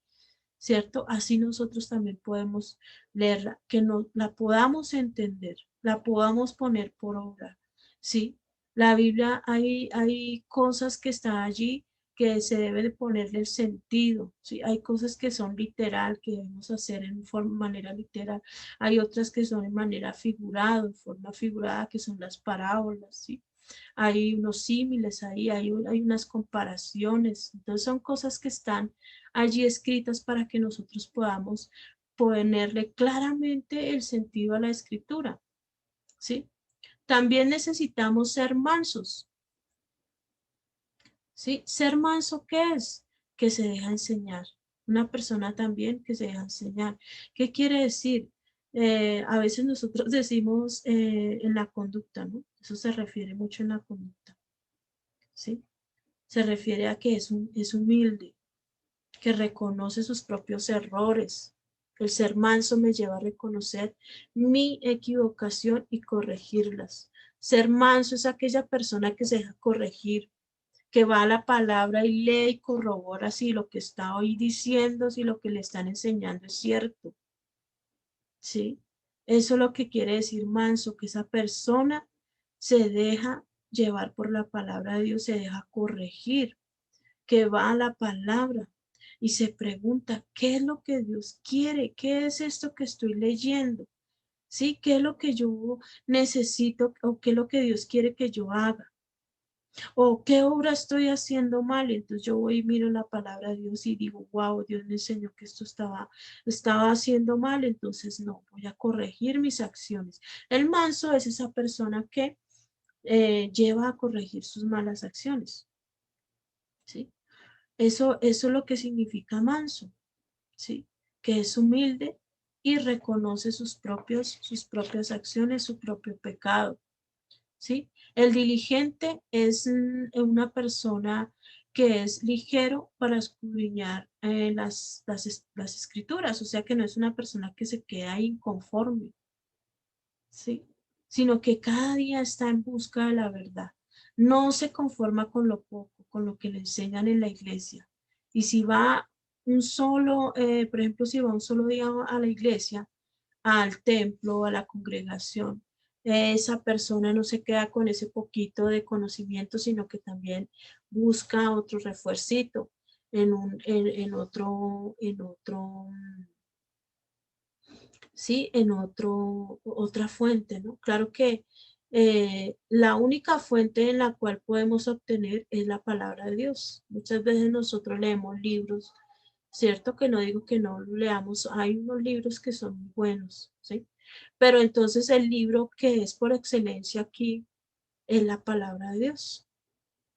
Speaker 1: ¿cierto? Así nosotros también podemos leerla, que no, la podamos entender, la podamos poner por obra, ¿sí? La Biblia, hay cosas que están allí que se debe de ponerle el sentido, ¿sí? Hay cosas que son literal, que debemos hacer en manera literal. Hay otras que son en manera figurada, en forma figurada, que son las parábolas, ¿sí? Hay unos símiles ahí, hay unas comparaciones. Entonces son cosas que están allí escritas para que nosotros podamos ponerle claramente el sentido a la escritura, ¿sí? También necesitamos ser mansos, ¿sí? Ser manso, ¿qué es? Que se deja enseñar. Una persona también que se deja enseñar. ¿Qué quiere decir? A veces nosotros decimos en la conducta, ¿no? Eso se refiere mucho en la conducta, ¿sí? Se refiere a que es humilde, que reconoce sus propios errores. El ser manso me lleva a reconocer mi equivocación y corregirlas. Ser manso es aquella persona que se deja corregir, que va a la palabra y lee y corrobora si lo que está hoy diciendo, si lo que le están enseñando es cierto. ¿Sí? Eso es lo que quiere decir manso, que esa persona se deja llevar por la palabra de Dios, se deja corregir, que va a la palabra y se pregunta, ¿qué es lo que Dios quiere? ¿Qué es esto que estoy leyendo? ¿Sí? ¿Qué es lo que yo necesito o qué es lo que Dios quiere que yo haga? ¿O qué obra estoy haciendo mal? Entonces yo voy y miro la palabra de Dios y digo, wow, Dios me enseñó que esto estaba haciendo mal, entonces no, voy a corregir mis acciones. El manso es esa persona que lleva a corregir sus malas acciones, ¿sí? Eso es lo que significa manso, ¿sí? Que es humilde y reconoce sus propias acciones, su propio pecado, ¿sí? El diligente es una persona que es ligero para escudriñar las escrituras, o sea que no es una persona que se queda inconforme, ¿sí? Sino que cada día está en busca de la verdad. No se conforma con lo poco, con lo que le enseñan en la iglesia. Y si va por ejemplo, si va un solo día a la iglesia, al templo, a la congregación, esa persona no se queda con ese poquito de conocimiento, sino que también busca otro refuercito en otro, ¿sí? Otra fuente, ¿no? Claro que la única fuente en la cual podemos obtener es la palabra de Dios. Muchas veces nosotros leemos libros, ¿cierto? Que no digo que no lo leamos, hay unos libros que son muy buenos, ¿sí? Pero entonces el libro que es por excelencia aquí es la palabra de Dios,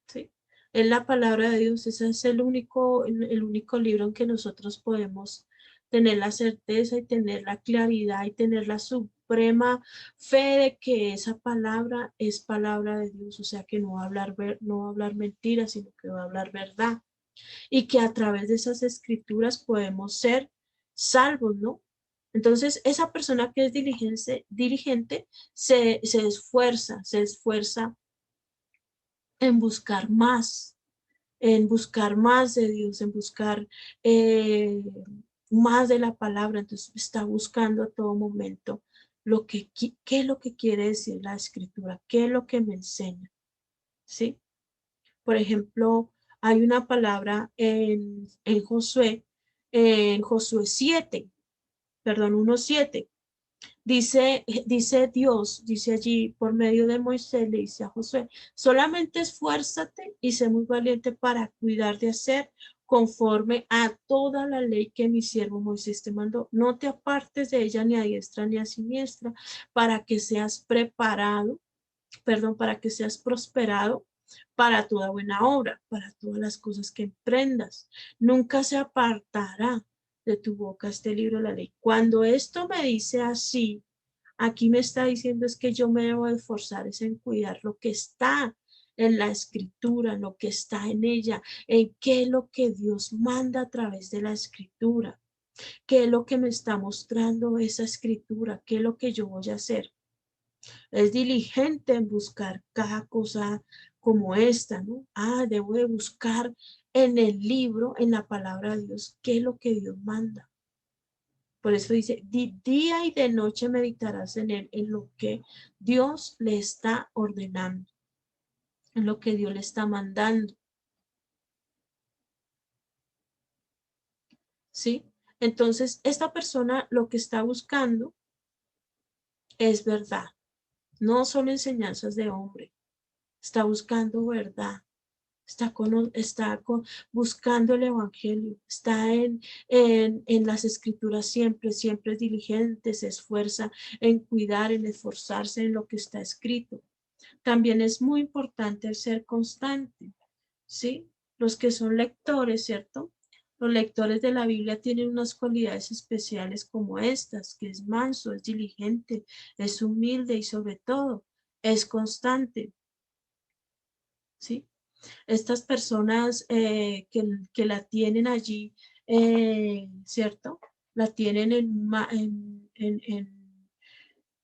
Speaker 1: ¿sí? Es la palabra de Dios, ese es el único libro en que nosotros podemos tener la certeza y tener la claridad y tener la suprema fe de que esa palabra es palabra de Dios, o sea que no va a hablar, no va a hablar mentiras, sino que va a hablar verdad y que a través de esas escrituras podemos ser salvos, ¿no? Entonces, esa persona que es diligente se esfuerza en buscar más de Dios, en buscar eh, más de la palabra. Entonces, está buscando a todo momento qué es lo que quiere decir la escritura, qué es lo que me enseña, ¿sí? Por ejemplo, hay una palabra en Josué 7, perdón, 1:7. Dice Dios, dice allí por medio de Moisés, le dice a Josué, solamente esfuérzate y sé muy valiente para cuidar de hacer conforme a toda la ley que mi siervo Moisés te mandó. No te apartes de ella ni a diestra ni a siniestra, para que seas preparado, perdón, para que seas prosperado para toda buena obra, para todas las cosas que emprendas. Nunca se apartará de tu boca este libro de la ley. Cuando esto me dice así, aquí me está diciendo es que yo me debo esforzar es en cuidar lo que está en la escritura, en lo que está en ella, en qué es lo que Dios manda a través de la escritura, qué es lo que me está mostrando esa escritura, qué es lo que yo voy a hacer. Es diligente en buscar cada cosa como esta, ¿no? Debo de buscar en el libro, en la palabra de Dios, qué es lo que Dios manda. Por eso dice, día y de noche meditarás en él, en lo que Dios le está ordenando, en lo que Dios le está mandando, ¿sí? Entonces, esta persona lo que está buscando es verdad, no son enseñanzas de hombre, está buscando verdad. Buscando el evangelio, está en las escrituras siempre, siempre es diligente, se esfuerza en cuidar, en esforzarse en lo que está escrito. También es muy importante el ser constante, ¿sí? Los que son lectores, ¿cierto? Los lectores de la Biblia tienen unas cualidades especiales como estas, que es manso, es diligente, es humilde y sobre todo es constante, ¿sí? Estas personas que la tienen allí, ¿cierto? La tienen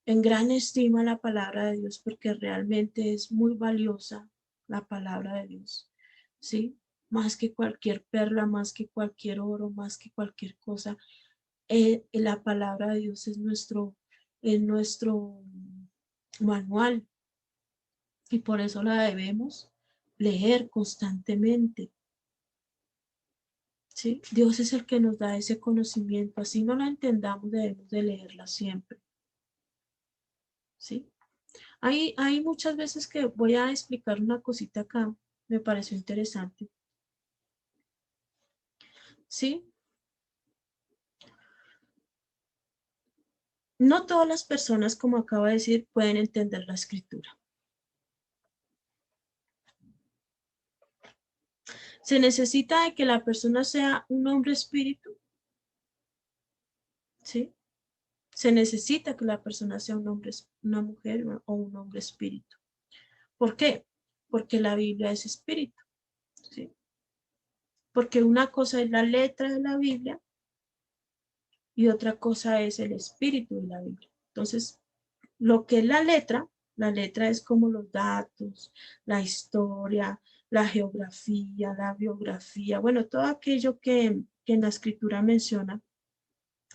Speaker 1: en gran estima la palabra de Dios porque realmente es muy valiosa la palabra de Dios, ¿sí? Más que cualquier perla, más que cualquier oro, más que cualquier cosa. La palabra de Dios es nuestro manual y por eso la debemos leer constantemente. ¿Sí? Dios es el que nos da ese conocimiento, así no la entendamos, debemos de leerla siempre, ¿sí? Hay muchas veces que voy a explicar una cosita acá, me pareció interesante, ¿sí? No todas las personas, como acabo de decir, pueden entender la escritura. Se necesita de que la persona sea un hombre espíritu, ¿sí? Se necesita que la persona sea un hombre, una mujer o un hombre espíritu. ¿Por qué? Porque la Biblia es espíritu, ¿sí? Porque una cosa es la letra de la Biblia y otra cosa es el espíritu de la Biblia. Entonces, lo que es la letra es como los datos, la historia, la geografía, la biografía, bueno, todo aquello que en la escritura menciona.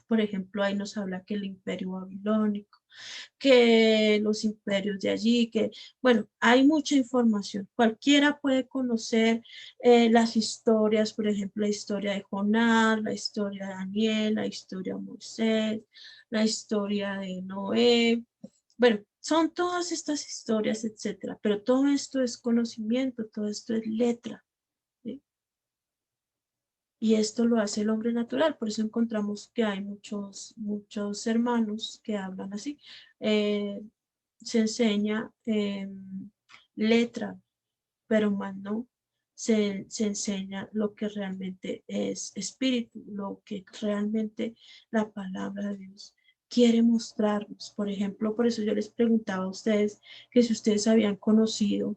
Speaker 1: Por ejemplo, ahí nos habla que el imperio babilónico, que los imperios de allí, que, bueno, hay mucha información. Cualquiera puede conocer las historias, por ejemplo, la historia de Jonás, la historia de Daniel, la historia de Moisés, la historia de Noé. Bueno, son todas estas historias, etcétera, pero todo esto es conocimiento, todo esto es letra, ¿sí? Y esto lo hace el hombre natural, por eso encontramos que hay muchos hermanos que hablan así. Eh, Se enseña letra, pero más no. Se enseña lo que realmente es espíritu, lo que realmente la palabra de Dios quiere mostrarnos. Por ejemplo, por eso yo les preguntaba a ustedes que si ustedes habían conocido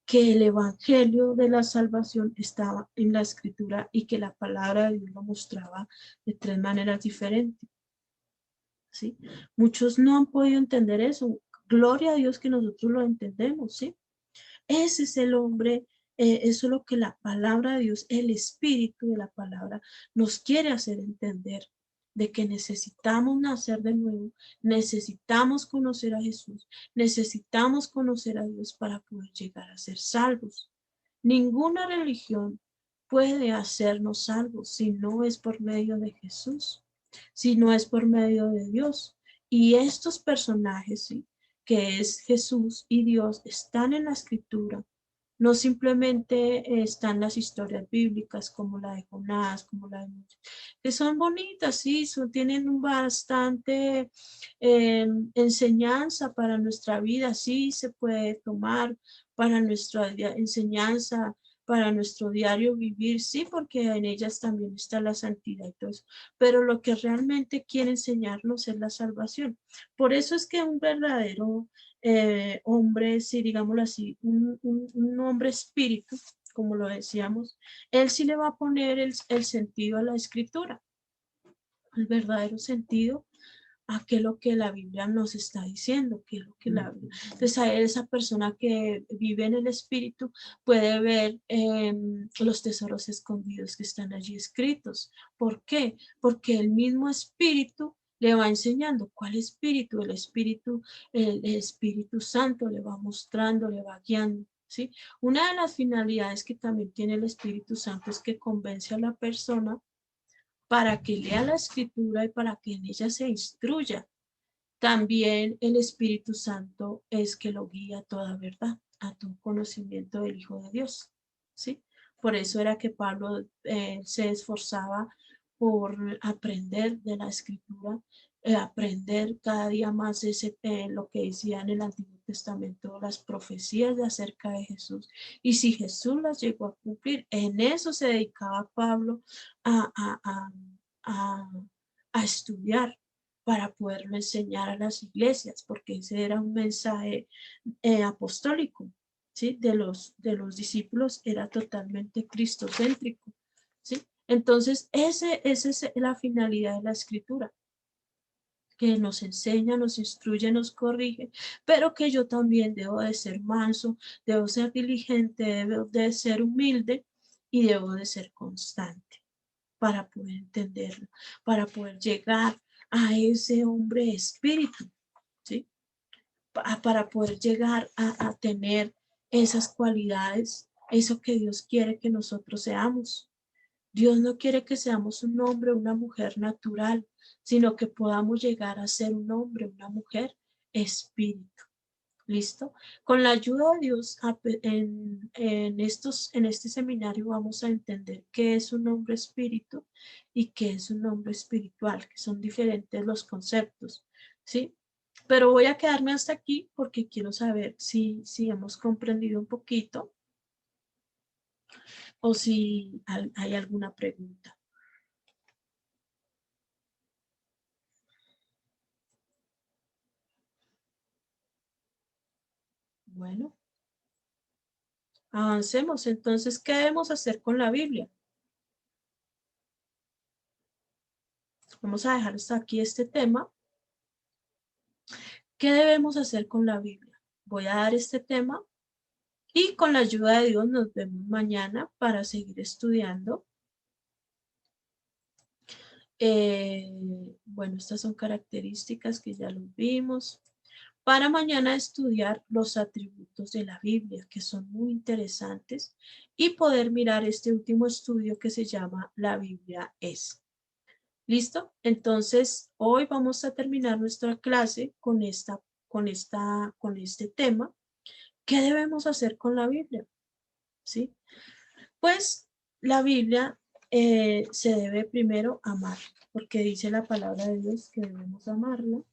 Speaker 1: que el evangelio de la salvación estaba en la escritura y que la palabra de Dios lo mostraba de tres maneras diferentes, ¿sí? Muchos no han podido entender eso. Gloria a Dios que nosotros lo entendemos, ¿sí? Ese es el hombre, eso es lo que la palabra de Dios, el espíritu de la palabra, nos quiere hacer entender, de que necesitamos nacer de nuevo, necesitamos conocer a Jesús, necesitamos conocer a Dios para poder llegar a ser salvos. Ninguna religión puede hacernos salvos si no es por medio de Jesús, si no es por medio de Dios. Y estos personajes, ¿sí?, que es Jesús y Dios, están en la escritura. No simplemente están las historias bíblicas como la de Jonás, como la de Moisés, que son bonitas, sí, tienen un bastante enseñanza para nuestra vida, sí, se puede tomar para nuestra enseñanza, para nuestro diario vivir, sí, porque en ellas también está la santidad y todo eso. Pero lo que realmente quiere enseñarnos es la salvación. Por eso es que un verdadero hombre, si digámoslo así, un hombre espíritu, como lo decíamos, él sí le va a poner el sentido a la escritura, el verdadero sentido a qué es lo que la Biblia nos está diciendo, qué es lo que entonces a esa persona que vive en el espíritu puede ver los tesoros escondidos que están allí escritos. ¿Por qué? Porque el mismo espíritu le va enseñando. ¿Cuál espíritu? El Espíritu Santo le va mostrando, le va guiando, ¿sí? Una de las finalidades que también tiene el Espíritu Santo es que convence a la persona para que lea la escritura y para que en ella se instruya. También el Espíritu Santo es que lo guía a toda verdad, a todo conocimiento del Hijo de Dios, ¿sí? Por eso era que Pablo se esforzaba por aprender de la escritura, aprender cada día más lo que decía en el Antiguo Testamento, las profecías de acerca de Jesús. Y si Jesús las llegó a cumplir, en eso se dedicaba Pablo a, a, a, a, a estudiar para poderlo enseñar a las iglesias, porque ese era un mensaje apostólico, ¿sí? De los discípulos era totalmente cristocéntrico, ¿sí? Entonces, esa es la finalidad de la escritura, que nos enseña, nos instruye, nos corrige, pero que yo también debo de ser manso, debo ser diligente, debo de ser humilde y debo de ser constante para poder entenderlo, para poder llegar a ese hombre espíritu, ¿sí? Para poder llegar a tener esas cualidades, eso que Dios quiere que nosotros seamos. Dios no quiere que seamos un hombre o una mujer natural, sino que podamos llegar a ser un hombre, una mujer espíritu. ¿Listo? Con la ayuda de Dios, en este seminario vamos a entender qué es un hombre espíritu y qué es un hombre espiritual, que son diferentes los conceptos, ¿sí? Pero voy a quedarme hasta aquí porque quiero saber si hemos comprendido un poquito o si hay alguna pregunta. Bueno, avancemos. Entonces, ¿qué debemos hacer con la Biblia? Vamos a dejar hasta aquí este tema. ¿Qué debemos hacer con la Biblia? Voy a dar este tema y con la ayuda de Dios nos vemos mañana para seguir estudiando. Bueno, estas son características que ya los vimos. Para mañana estudiar los atributos de la Biblia, que son muy interesantes, y poder mirar este último estudio que se llama La Biblia es. ¿Listo? Entonces, hoy vamos a terminar nuestra clase con este tema. ¿Qué debemos hacer con la Biblia? ¿Sí? Pues la Biblia se debe primero amar, porque dice la palabra de Dios que debemos amarla.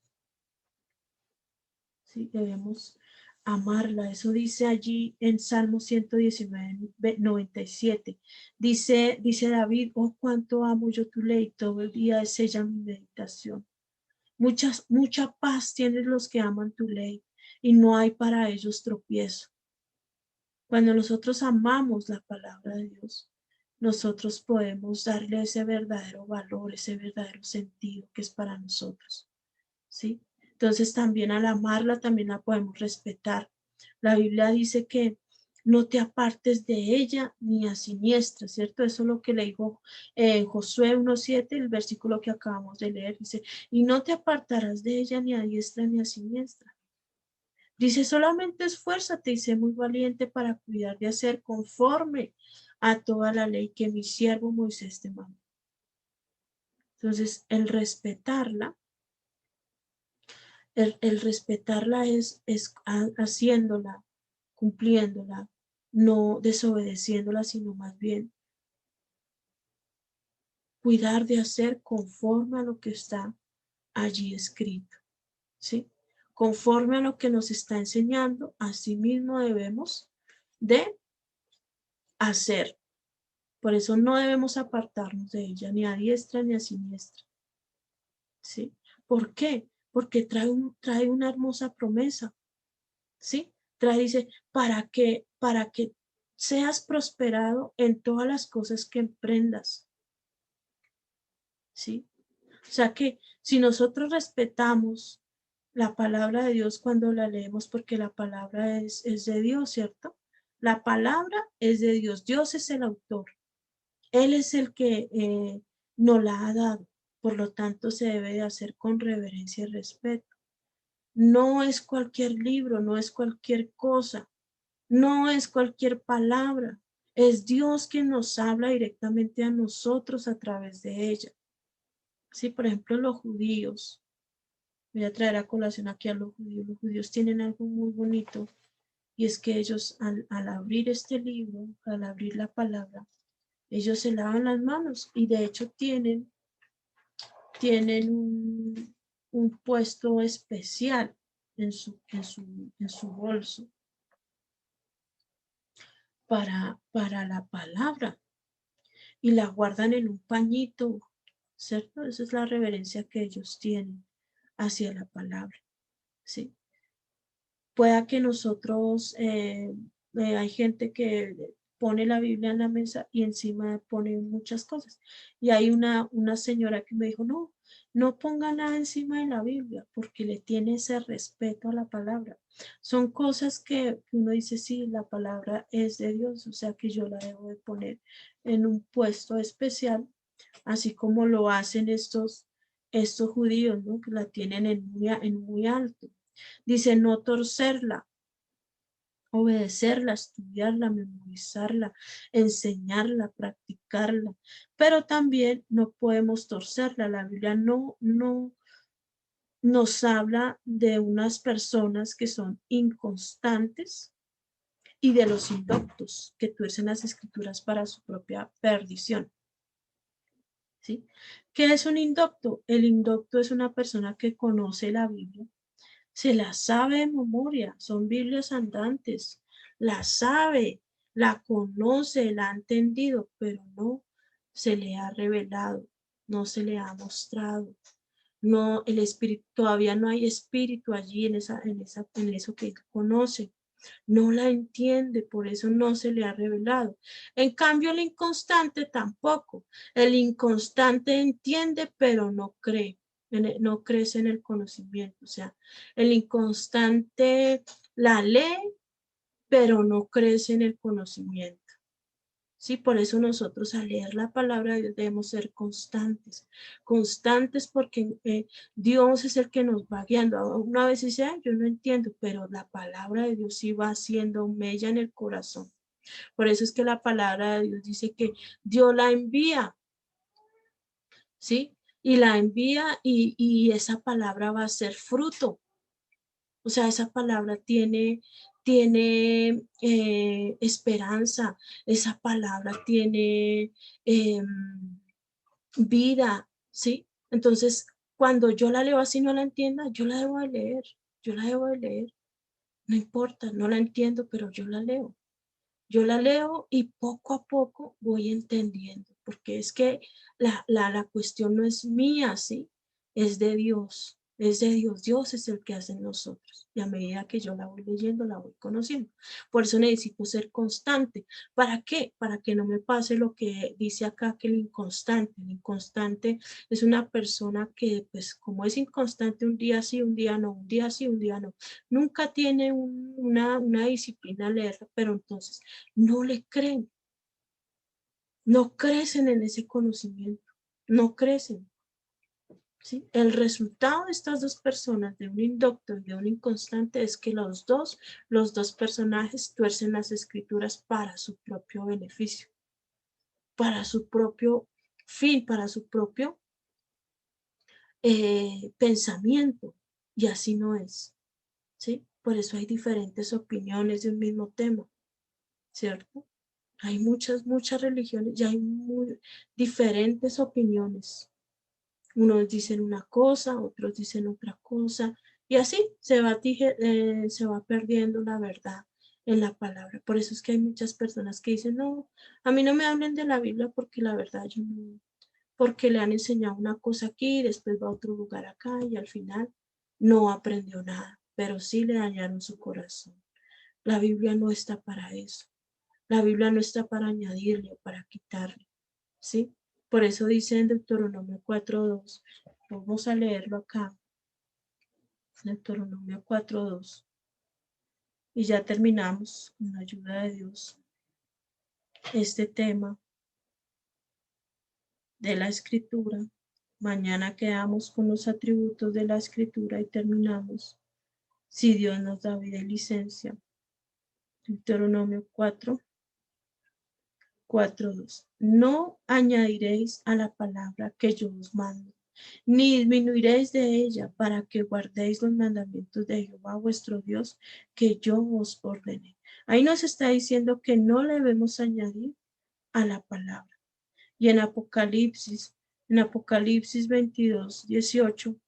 Speaker 1: Sí, debemos amarla. Eso dice allí en Salmo 119, 97. Dice David, oh, cuánto amo yo tu ley, todo el día es ella mi meditación. Mucha paz tienen los que aman tu ley y no hay para ellos tropiezo. Cuando nosotros amamos la palabra de Dios, nosotros podemos darle ese verdadero valor, ese verdadero sentido que es para nosotros, ¿sí? Entonces también al amarla, también la podemos respetar. La Biblia dice que no te apartes de ella ni a siniestra, ¿cierto? Eso es lo que le dijo en Josué 1:7, el versículo que acabamos de leer, dice, y no te apartarás de ella ni a diestra ni a siniestra. Dice, solamente esfuérzate y sé muy valiente para cuidar de hacer conforme a toda la ley que mi siervo Moisés te mandó. Entonces, el respetarla es haciéndola, cumpliéndola, no desobedeciéndola, sino más bien cuidar de hacer conforme a lo que está allí escrito, ¿sí? Conforme a lo que nos está enseñando, así mismo debemos de hacer. Por eso no debemos apartarnos de ella, ni a diestra ni a siniestra, ¿sí? ¿Por qué? Porque trae una hermosa promesa, ¿sí? Dice, para que seas prosperado en todas las cosas que emprendas, ¿sí? O sea que si nosotros respetamos la palabra de Dios cuando la leemos, porque la palabra es de Dios, ¿cierto? La palabra es de Dios, Dios es el autor, Él es el que nos la ha dado, por lo tanto se debe de hacer con reverencia y respeto. No es cualquier libro, no es cualquier cosa, no es cualquier palabra, es Dios quien nos habla directamente a nosotros a través de ella. Sí, por ejemplo, los judíos, voy a traer a colación aquí a los judíos tienen algo muy bonito y es que ellos al abrir este libro, al abrir la palabra, ellos se lavan las manos y de hecho tienen un puesto especial en su bolso para la palabra y la guardan en un pañito, ¿cierto? Esa es la reverencia que ellos tienen hacia la palabra, ¿sí? Pueda que nosotros, hay gente que pone la Biblia en la mesa y encima pone muchas cosas. Y hay una señora que me dijo, no ponga nada encima de la Biblia porque le tiene ese respeto a la palabra. Son cosas que uno dice, sí, la palabra es de Dios, o sea que yo la debo de poner en un puesto especial, así como lo hacen estos judíos, ¿no? Que la tienen en muy alto. Dice no torcerla, obedecerla, estudiarla, memorizarla, enseñarla, practicarla, pero también no podemos torcerla. La Biblia no nos habla de unas personas que son inconstantes y de los indoctos que tuercen las escrituras para su propia perdición. ¿Sí? ¿Qué es un indocto? El indocto es una persona que conoce la Biblia, se la sabe de memoria, son Biblias andantes, la sabe, la conoce, la ha entendido, pero no se le ha revelado, no se le ha mostrado. No, el espíritu, todavía no hay espíritu allí en eso que conoce. No la entiende, por eso no se le ha revelado. En cambio, el inconstante tampoco. El inconstante entiende, pero no cree. No crece en el conocimiento. O sea, el inconstante la lee, pero no crece en el conocimiento. Sí, por eso nosotros al leer la palabra de Dios debemos ser constantes, constantes porque Dios es el que nos va guiando. Una vez dice, yo no entiendo, pero la palabra de Dios sí va haciendo mella en el corazón. Por eso es que la palabra de Dios dice que Dios la envía, ¿sí? Y la envía y esa palabra va a ser fruto. O sea, esa palabra tiene esperanza, esa palabra tiene vida, ¿sí? Entonces, cuando yo la leo así no la entienda, yo la debo de leer, yo la debo de leer. No importa, no la entiendo, pero yo la leo. Yo la leo y poco a poco voy entendiendo, porque es que la cuestión no es mía, ¿sí? Es de Dios, es de Dios. Dios es el que hace en nosotros. Y a medida que yo la voy leyendo, la voy conociendo. Por eso necesito ser constante. ¿Para qué? Para que no me pase lo que dice acá, que el inconstante. El inconstante es una persona que, pues, como es inconstante, un día sí, un día no, un día sí, un día no. Nunca tiene una disciplina a leerla, pero entonces no le creen, no crecen en ese conocimiento, no crecen. ¿Sí? El resultado de estas dos personas, de un indocto y de un inconstante, es que los dos personajes tuercen las escrituras para su propio beneficio, para su propio fin, para su propio pensamiento, y así no es. ¿Sí? Por eso hay diferentes opiniones de un mismo tema, ¿cierto? Hay muchas religiones y hay diferentes opiniones. Unos dicen una cosa, otros dicen otra cosa, y así se va perdiendo la verdad en la palabra. Por eso es que hay muchas personas que dicen, no, a mí no me hablen de la Biblia porque la verdad yo no, porque le han enseñado una cosa aquí, después va a otro lugar acá y al final no aprendió nada, pero sí le dañaron su corazón. La Biblia no está para eso. La Biblia no está para añadirle o para quitarle, ¿sí? Por eso dice en Deuteronomio 4:2, vamos a leerlo acá, Deuteronomio 4:2, y ya terminamos con la ayuda de Dios este tema de la escritura. Mañana quedamos con los atributos de la escritura y terminamos, si Dios nos da vida y licencia. Deuteronomio 4:2. No añadiréis a la palabra que yo os mando, ni disminuiréis de ella, para que guardéis los mandamientos de Jehová vuestro Dios, que yo os ordené. Ahí nos está diciendo que no le debemos añadir a la palabra. Y en Apocalipsis 22:18,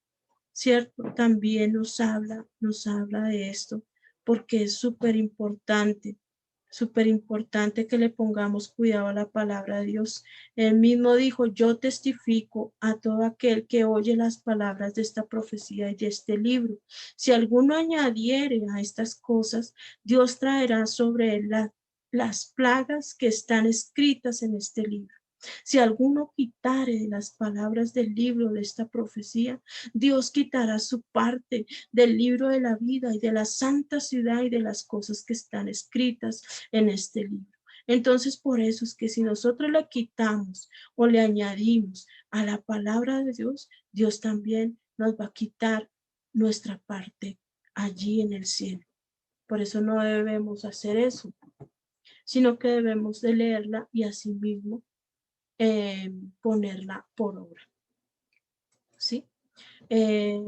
Speaker 1: ¿cierto? También nos habla de esto, porque es súper importante que le pongamos cuidado a la palabra de Dios. Él mismo dijo, yo testifico a todo aquel que oye las palabras de esta profecía y de este libro. Si alguno añadiere a estas cosas, Dios traerá sobre él las plagas que están escritas en este libro. Si alguno quitare de las palabras del libro de esta profecía, Dios quitará su parte del libro de la vida y de la santa ciudad y de las cosas que están escritas en este libro. Entonces, por eso es que si nosotros le quitamos o le añadimos a la palabra de Dios, Dios también nos va a quitar nuestra parte allí en el cielo. Por eso no debemos hacer eso, sino que debemos de leerla y asimismo ponerla por obra. ¿Sí? Eh,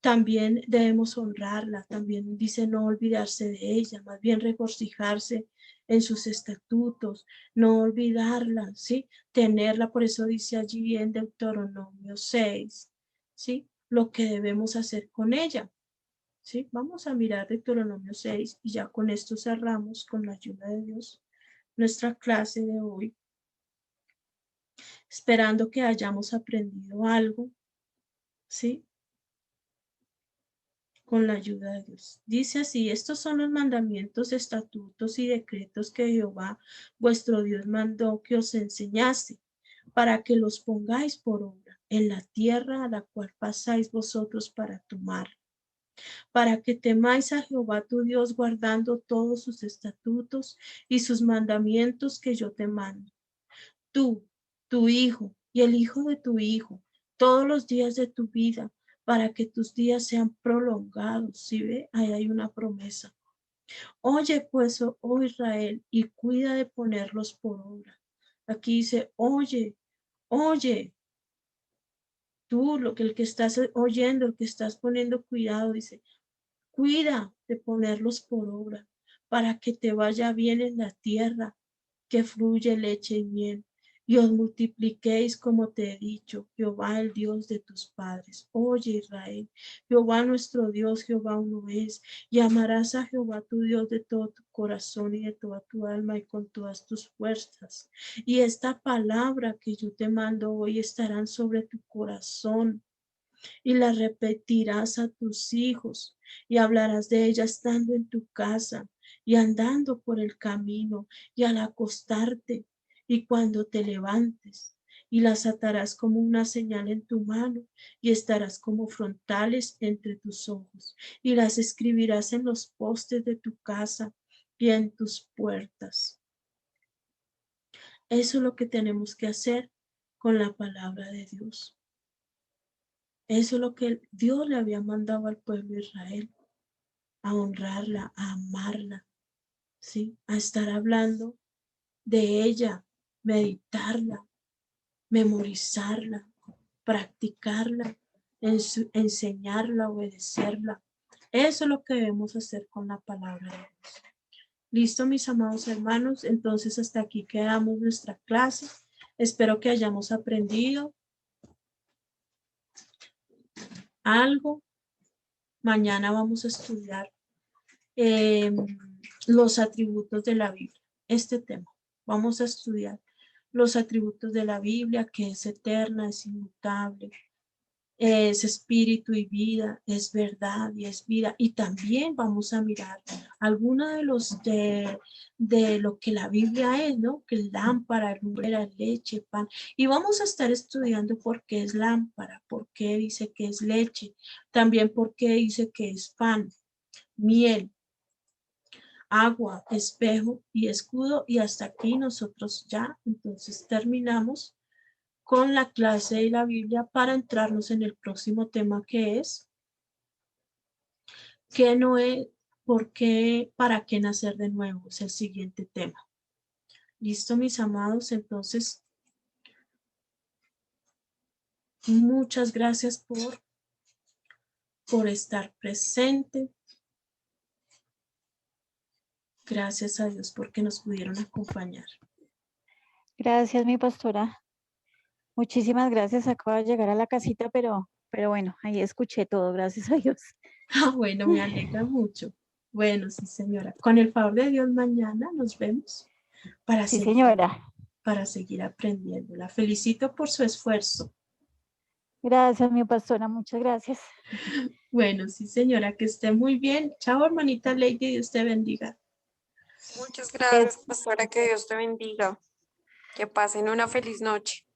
Speaker 1: También debemos honrarla, también dice no olvidarse de ella, más bien regocijarse en sus estatutos, no olvidarla, ¿sí? Tenerla, por eso dice allí en Deuteronomio 6, ¿sí? Lo que debemos hacer con ella, ¿sí? Vamos a mirar Deuteronomio 6 y ya con esto cerramos con la ayuda de Dios nuestra clase de hoy, esperando que hayamos aprendido algo, ¿sí? Con la ayuda de Dios. Dice así, estos son los mandamientos, estatutos y decretos que Jehová vuestro Dios mandó que os enseñase, para que los pongáis por obra en la tierra a la cual pasáis vosotros para tomar, para que temáis a Jehová tu Dios guardando todos sus estatutos y sus mandamientos que yo te mando. Tú, tu hijo y el hijo de tu hijo, todos los días de tu vida, para que tus días sean prolongados. ¿Sí ve? Ahí hay una promesa. Oye, pues, oh Israel, y cuida de ponerlos por obra. Aquí dice, oye, tú, el que estás oyendo, el que estás poniendo cuidado, dice, cuida de ponerlos por obra, para que te vaya bien en la tierra, que fluye leche y miel, y os multipliquéis como te he dicho, Jehová el Dios de tus padres. Oye Israel, Jehová nuestro Dios, Jehová uno es, y amarás a Jehová tu Dios de todo tu corazón y de toda tu alma y con todas tus fuerzas. Y esta palabra que yo te mando hoy estarán sobre tu corazón y la repetirás a tus hijos y hablarás de ella estando en tu casa y andando por el camino y al acostarte y cuando te levantes, y las atarás como una señal en tu mano y estarás como frontales entre tus ojos y las escribirás en los postes de tu casa y en tus puertas. Eso es lo que tenemos que hacer con la palabra de Dios. Eso es lo que Dios le había mandado al pueblo de Israel, a honrarla, a amarla, ¿sí? A estar hablando de ella, meditarla, memorizarla, practicarla, enseñarla, obedecerla. Eso es lo que debemos hacer con la palabra de Dios. Listo, mis amados hermanos, entonces hasta aquí quedamos nuestra clase. Espero que hayamos aprendido algo. Mañana vamos a estudiar los atributos de la Biblia. Este tema. Vamos a estudiar los atributos de la Biblia, que es eterna, es inmutable, es espíritu y vida, es verdad y es vida. Y también vamos a mirar algunos de los de lo que la Biblia es, ¿no? Que es lámpara, lumbrera, leche, pan. Y vamos a estar estudiando por qué es lámpara, por qué dice que es leche, también por qué dice que es pan, miel, agua, espejo y escudo. Y hasta aquí nosotros ya entonces terminamos con la clase de la Biblia para entrarnos en el próximo tema, que es ¿qué no es? ¿Por qué? ¿Para qué nacer de nuevo? Es el siguiente tema. Listo, mis amados. Entonces, muchas gracias por estar presente. Gracias a Dios porque nos pudieron acompañar.
Speaker 3: Gracias, mi pastora. Muchísimas gracias. Acabo de llegar a la casita, pero bueno, ahí escuché todo, gracias a Dios.
Speaker 1: Ah, bueno, me alegra mucho. Bueno, sí, señora. Con el favor de Dios, mañana nos vemos para
Speaker 3: Sí,
Speaker 1: seguir,
Speaker 3: señora.
Speaker 1: para seguir aprendiendo. La felicito por su esfuerzo.
Speaker 3: Gracias, mi pastora. Muchas gracias.
Speaker 1: Bueno, sí, señora, que esté muy bien. Chao, hermanita Lady, Dios te bendiga.
Speaker 2: Muchas gracias, pastora, que Dios te bendiga. Que pasen una feliz noche.